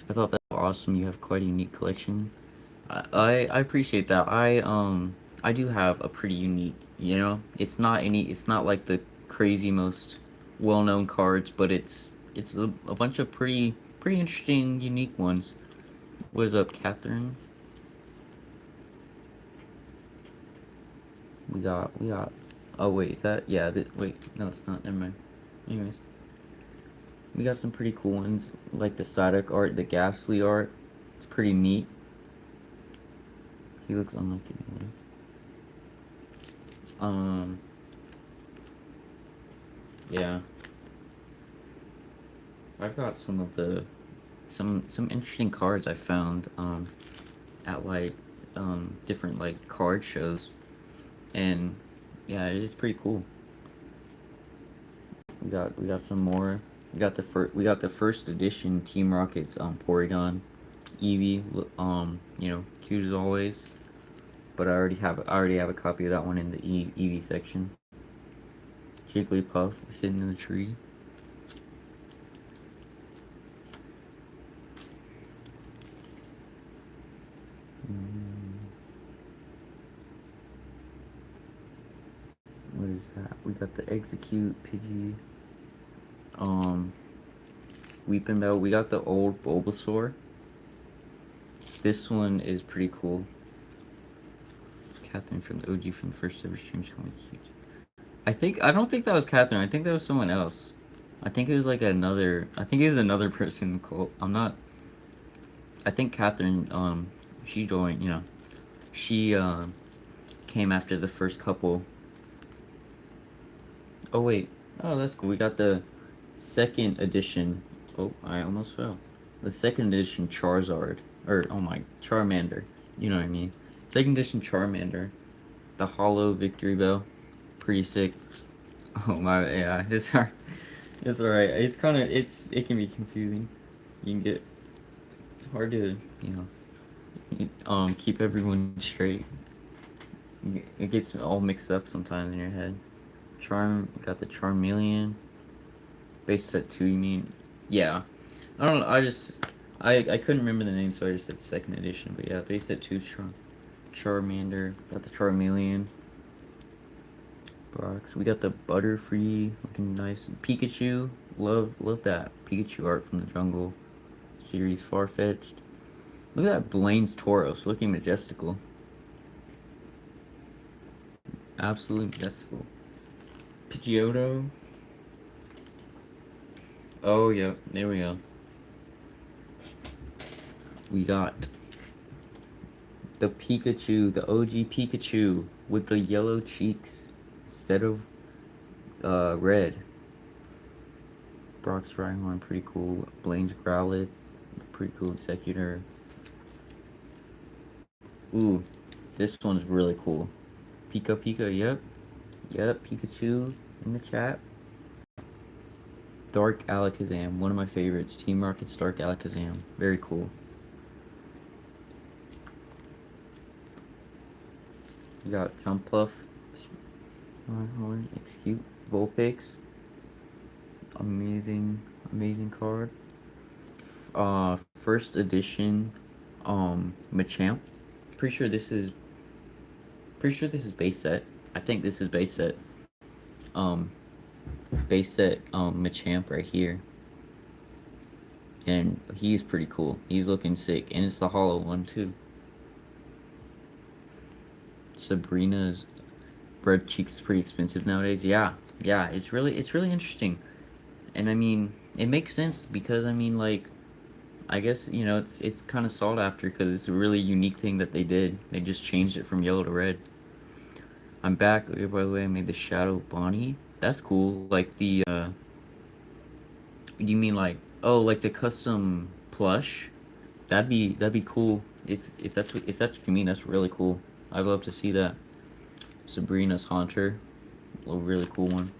I thought that was awesome. You have quite a unique collection. I appreciate that. I do have a pretty unique, you know? It's not like the crazy most well-known cards, but it's a bunch of pretty interesting, unique ones. What is up, Catherine? We got, oh wait, wait, no it's not, never mind. Anyways. We got some pretty cool ones, like the Psyduck art, the Ghastly art. It's pretty neat. He looks unlike anyone. Yeah. I've got some of the, some interesting cards I found, at like, different like card shows. and yeah, it's pretty cool. We got some more. We got the first edition Team Rocket's Porygon Eevee. Cute as always. But I already have a copy of that one in the Eevee section. Jigglypuff sitting in the tree. What is that? We got the Execute Pidgey. Um, Weeping Bell. We got the old Bulbasaur. This one is pretty cool. Catherine from the OG from the first ever stream. She's coming cute. I don't think that was Catherine. I think that was someone else. I think it was like another. I think it was another person. Called. I'm not. I think Catherine. She joined. She came after the first couple. Oh wait. Oh, that's cool. We got the second edition. Oh, I almost fell. The second edition Charizard, or oh my, Charmander. You know what I mean. Second edition Charmander. The Hollow Victory Bell. Pretty sick. Oh my, yeah. It's hard. It's alright. It can be confusing. You can get hard to keep everyone straight. It gets all mixed up sometimes in your head. Got the Charmeleon. Base set 2, you mean? Yeah. I don't know, I couldn't remember the name, so I just said second edition. But yeah, base set 2 Charmander. Got the Charmeleon. Box. We got the Butterfree, looking nice. Pikachu. Love that Pikachu art from the Jungle series. Farfetch'd. Look at that Blaine's Tauros, looking majestical. Absolutely majestical. Pidgeotto. Oh, yeah, there we go. We got the Pikachu, the OG Pikachu with the yellow cheeks instead of red. Brock's Rhyhorn, pretty cool. Blaine's Growlithe, pretty cool. Executor. Ooh, this one's really cool. Pika, yep. Yep, Pikachu in the chat. Dark Alakazam, one of my favorites. Team Rocket's Dark Alakazam. Very cool. We got Jumpluff. Execute. Vulpix. Amazing card. First edition Machamp. Pretty sure this is base set. I think this is base set. Machamp right here. And he's pretty cool. He's looking sick. And it's the hollow one too. Sabrina's red cheeks is pretty expensive nowadays. Yeah. It's really interesting. And I mean, it makes sense because I mean, like, I guess it's kind of sought after because it's a really unique thing that they did. They just changed it from yellow to red. I'm back. Oh, by the way, I made the Shadow Bonnie. That's cool. Like the you mean like, oh, like the custom plush? That'd be cool. If that's what you mean, that's really cool. I'd love to see that. Sabrina's Haunter, a really cool one.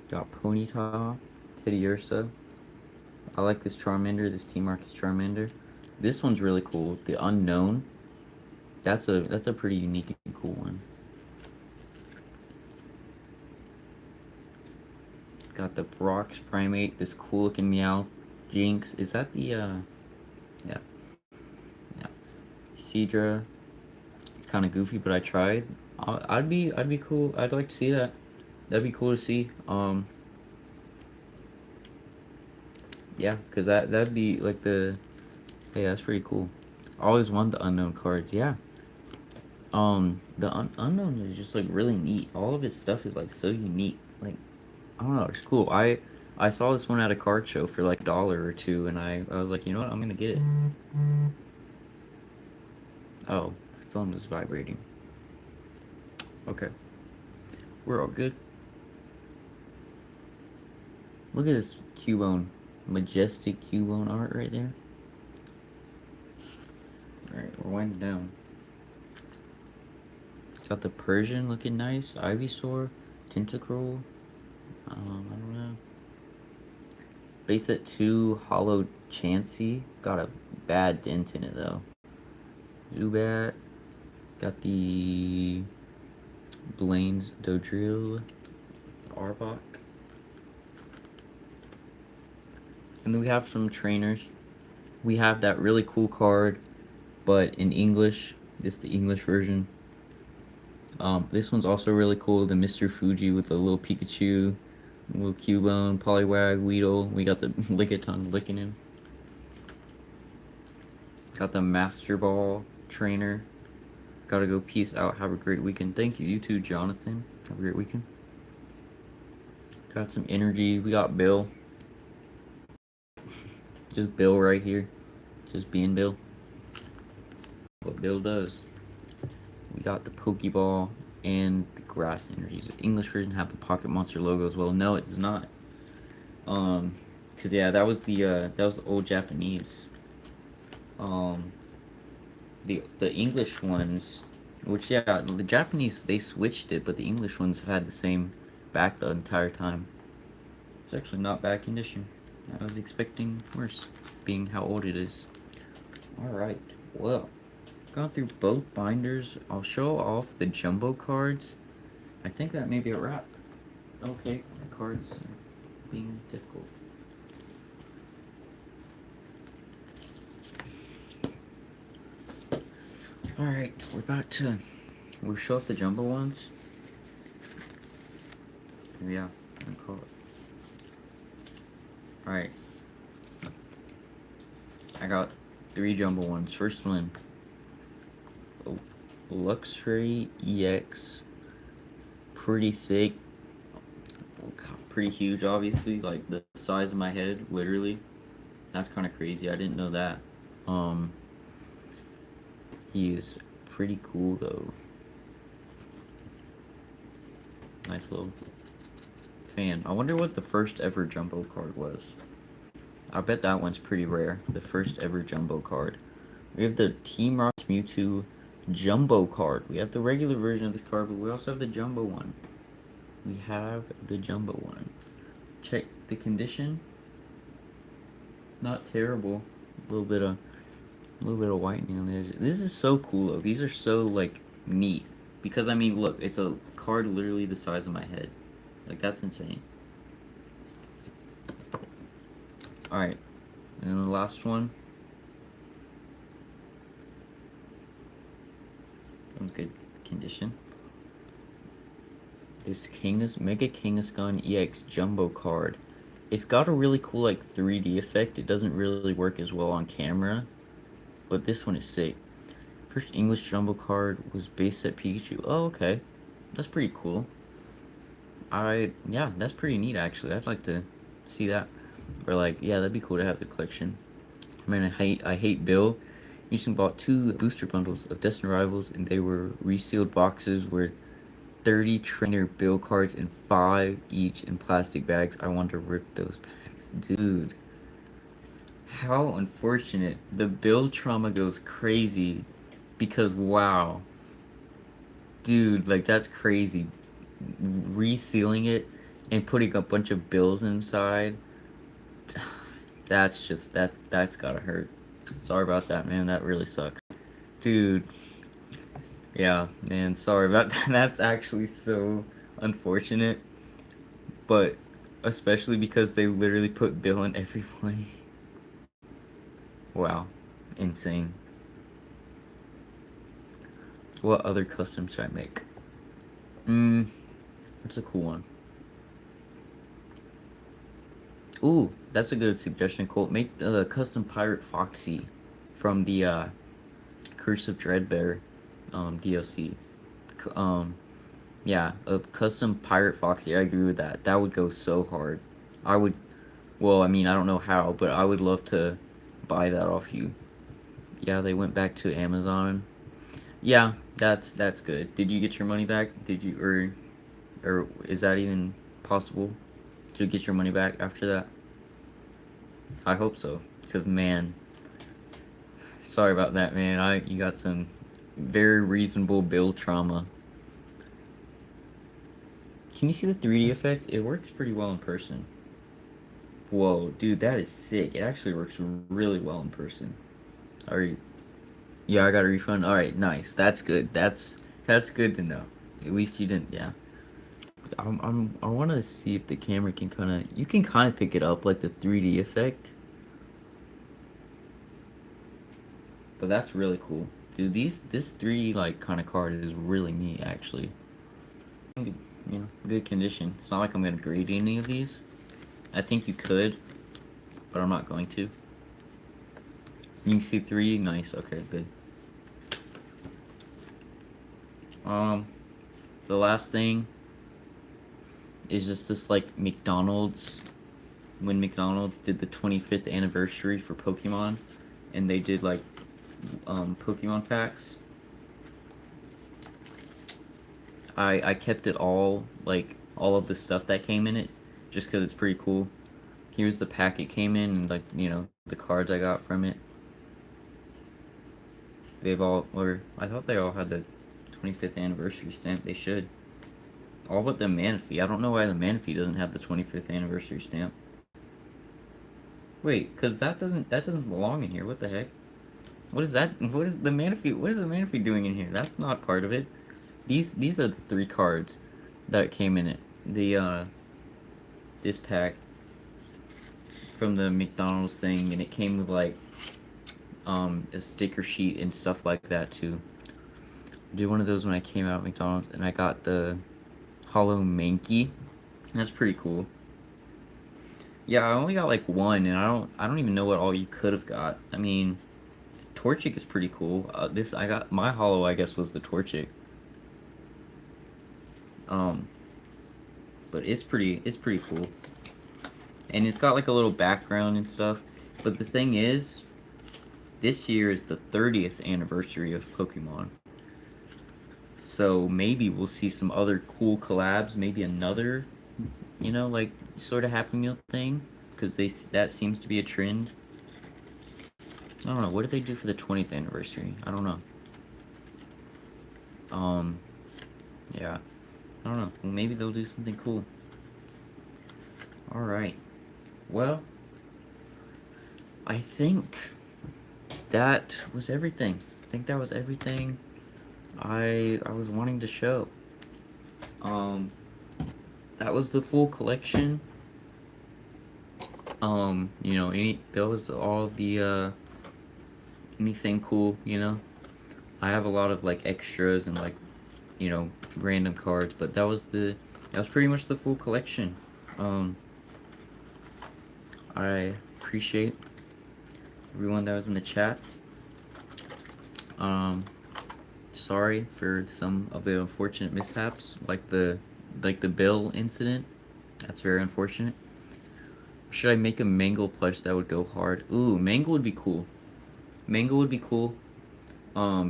Got Ponyta, Teddiursa. I like this Charmander, this Team Rocket's Charmander. This one's really cool. The Unknown. That's a pretty unique and cool one. Got the Brock's Primate, this cool looking Meow. Jinx. Is that the yeah. Seadra. It's kind of goofy, but I tried. I'd be cool. I'd like to see that. That'd be cool to see. Yeah, cause that'd be like the. Hey, that's pretty cool. I always wanted the unknown cards. Yeah. The unknown is just like really neat. All of its stuff is like so unique. Like, I don't know, it's cool. I saw this one at a card show for like $1 or $2, and I was like, you know what, I'm gonna get it. Oh, my phone was vibrating. Okay, we're all good. Look at this Cubone majestic Cubone art right there. Alright, we're winding down. Got the Persian looking nice. Ivysaur. Tentacruel. I don't know. Base set 2 Hollow Chansey. Got a bad dent in it though. Zubat. Got the Blaine's Dodrill. Arbok. And then we have some trainers. We have that really cool card, but in English. This is the English version. This one's also really cool. The Mr. Fuji with a little Pikachu, little Cubone, Poliwag, Weedle. We got the Lickitung licking him. Got the Master Ball trainer. Gotta go. Peace out. Have a great weekend. Thank you. You too, Jonathan. Have a great weekend. Got some energy. We got Bill. Just Bill right here. Just being Bill. What Bill does. We got the Pokeball and the Grass Energies. The English version have the Pocket Monster logo as well. No, it does not. Cause yeah, that was the old Japanese. The English ones, which yeah, the Japanese they switched it, but the English ones had the same back the entire time. It's actually not bad condition. I was expecting worse, being how old it is. Alright, well, gone through both binders. I'll show off the jumbo cards. I think that may be a wrap. Okay, the cards are being difficult. Alright, we'll show off the jumbo ones. Yeah, I'm call it. Alright. I got 3 jumbo ones. First one, Luxray EX. Pretty sick. Pretty huge, obviously. Like the size of my head, literally. That's kind of crazy. I didn't know that. He is pretty cool though. Nice little fan. I wonder what the first ever jumbo card was. I bet that one's pretty rare. The first ever jumbo card. We have the Team Rocket Mewtwo jumbo card. We have the regular version of this card, but we also have the jumbo one. We have the jumbo one. Check the condition. Not terrible. A little bit of whitening on the edge. This is so cool though. These are so like neat. Because I mean look, it's a card literally the size of my head. Like that's insane. Alright. And then the last one. Sounds good condition. This Mega Kangaskhan EX Jumbo card. It's got a really cool like 3D effect. It doesn't really work as well on camera. But this one is sick. First English Jumbo card was base set Pikachu. Oh, okay. That's pretty cool. Yeah, that's pretty neat actually. I'd like to see that. Or like, yeah, that'd be cool to have the collection. Man, I hate Bill. Recently bought 2 booster bundles of Destined Rivals, and they were resealed boxes with 30 trainer Bill cards and 5 each in plastic bags. I want to rip those bags. Dude. How unfortunate. The Bill trauma goes crazy. Because, wow. Dude, like, that's crazy. Resealing it and putting a bunch of bills inside. That's gotta hurt. Sorry about that, man. That really sucks. Dude. Yeah, man. Sorry about that. That's actually so unfortunate. But especially because they literally put Bill in everyone. Wow. Insane. What other customs should I make? What's a cool one? Ooh, that's a good suggestion, Colt. Make the custom Pirate Foxy from the Curse of Dreadbear DLC. Yeah, a custom Pirate Foxy. I agree with that. That would go so hard. Well, I mean, I don't know how, but I would love to buy that off you. Yeah, they went back to Amazon. Yeah, that's good. Did you get your money back? Did you, or is that even possible to get your money back after that? I hope so, because man, sorry about that, man. You got some very reasonable build trauma. Can you see the 3D effect? It works pretty well in person. Whoa, dude, that is sick. It actually works really well in person. Alright, yeah, I got a refund. Alright, nice. That's good. That's good to know. At least you didn't, yeah. I want to see if the camera can kind of, you can kind of pick it up like the 3D effect. But that's really cool. Dude, this 3D like kind of card is really neat actually. Good, good condition. It's not like I'm gonna grade any of these. I think you could, but I'm not going to. You can see 3D, nice, okay, good. The last thing is just this like McDonald's, when McDonald's did the 25th anniversary for Pokemon, and they did like Pokemon packs. I kept it all, like all of the stuff that came in it, just because it's pretty cool. Here's the pack it came in, and like, the cards I got from it. They've all, or I thought they all had the 25th anniversary stamp. They should. All but the Manaphy. I don't know why the Manaphy doesn't have the 25th anniversary stamp. Wait, cause that doesn't belong in here. What the heck? What is that? What is the Manaphy? What is the Manaphy doing in here? That's not part of it. These are the 3 cards that came in it. The this pack from the McDonald's thing, and it came with like a sticker sheet and stuff like that too. I did one of those when I came out of McDonald's, and I got the Hollow Mankey. That's pretty cool. Yeah, I only got like one, and I don't even know what all you could have got. I mean, Torchic is pretty cool. This I got my hollow, I guess, was the Torchic. Um, but it's pretty cool, and it's got like a little background and stuff. But the thing is, this year is the 30th anniversary of Pokemon. So maybe we'll see some other cool collabs, maybe another, like sort of Happy Meal thing, because that seems to be a trend. I don't know, what did they do for the 20th anniversary? I don't know. Yeah, I don't know. Well, maybe they'll do something cool. All right. Well, I think that was everything. I think that was everything I was wanting to show. That was the full collection. That was all the anything cool, I have a lot of like extras and like, random cards, but that was pretty much the full collection. I appreciate everyone that was in the chat. Sorry for some of the unfortunate mishaps, like the Bill incident. That's very unfortunate. Should I make a Mangle plush that would go hard? Ooh, Mangle would be cool. Mangle would be cool.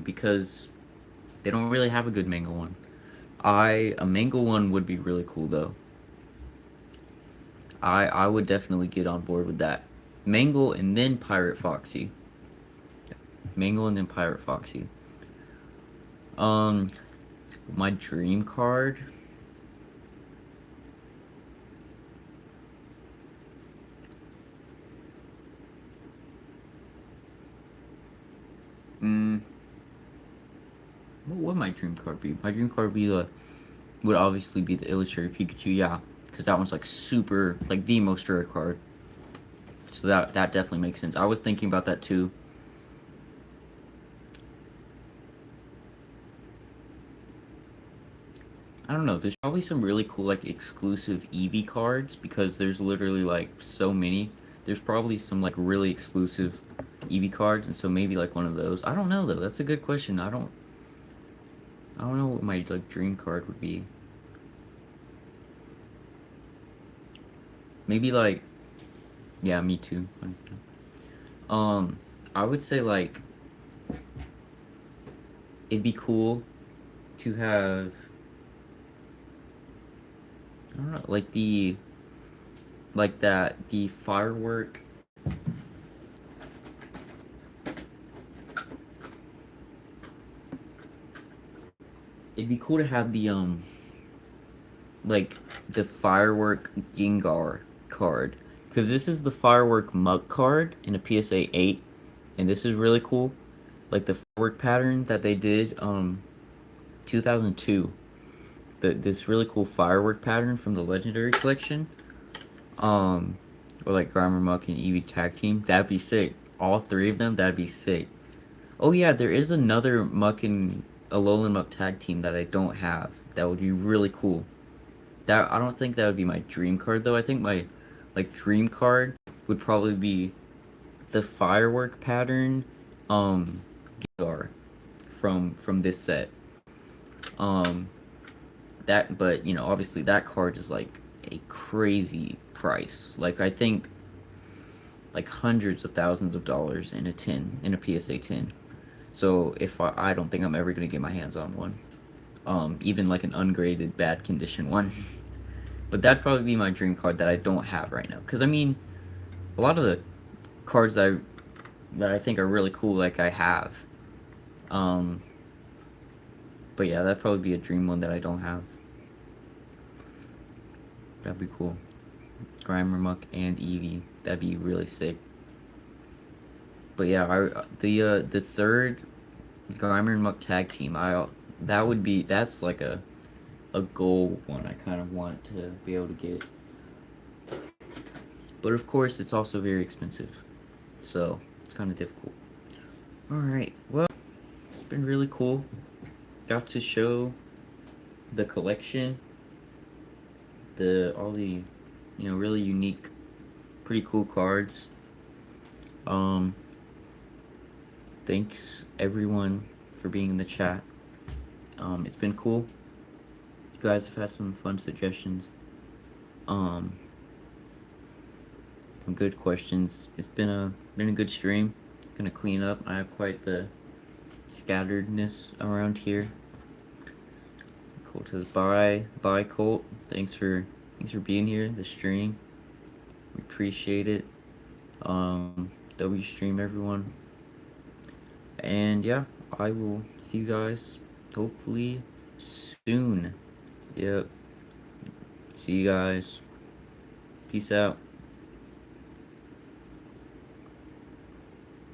Because they don't really have a good Mangle one. A Mangle one would be really cool though. I would definitely get on board with that. Mangle and then Pirate Foxy. Mangle and then Pirate Foxy. My dream card. What would my dream card be? My dream card would obviously be the Illustrated Pikachu, yeah, because that one's like super, like the most rare card. So that definitely makes sense. I was thinking about that too. I don't know, there's probably some really cool like exclusive Eevee cards, because there's literally like so many. There's probably some like really exclusive Eevee cards, and so maybe like one of those. I don't know though. That's a good question. I don't know what my like dream card would be. Maybe like, yeah, me too. I would say like it'd be cool to have, I don't know, like the firework it'd be cool to have the like the firework Gengar card, because this is the firework Muck card in a PSA 8, and this is really cool. Like the firework pattern that they did 2002, this really cool firework pattern from the Legendary Collection, um or like Grimer, Muck, and Eevee tag team. That'd be sick. All three of them, that'd be sick. Oh yeah, there is another Muck and Alolan Muck tag team that I don't have. That would be really cool. That, I don't think that would be my dream card though. I think my like dream card would probably be the firework pattern Gengar from this set. Um that, but you know, obviously that card is like a crazy price. Like I think like hundreds of thousands of dollars in a tin, in a PSA tin. So if I don't think I'm ever gonna get my hands on one. Even like an ungraded bad condition one. But that'd probably be my dream card that I don't have right now. Cause I mean, a lot of the cards that I think are really cool, like I have. Um, but yeah, that'd probably be a dream one that I don't have. That'd be cool. Grimer, Muck, and Eevee. That'd be really sick. But yeah, the third Grimer and Muck tag team, that's like a goal one I kind of want to be able to get. But of course, it's also very expensive, so it's kind of difficult. All right, well, it's been really cool. Got to show the collection, all the, you know, really unique, pretty cool cards. Thanks everyone for being in the chat. It's been cool. You guys have had some fun suggestions. Some good questions. It's been a good stream. Gonna clean up. I have quite the scatteredness around here. Colt says bye Colt. Thanks for being here. The stream. We appreciate it. W stream everyone. And yeah, I will see you guys hopefully soon. Yep. See you guys. Peace out.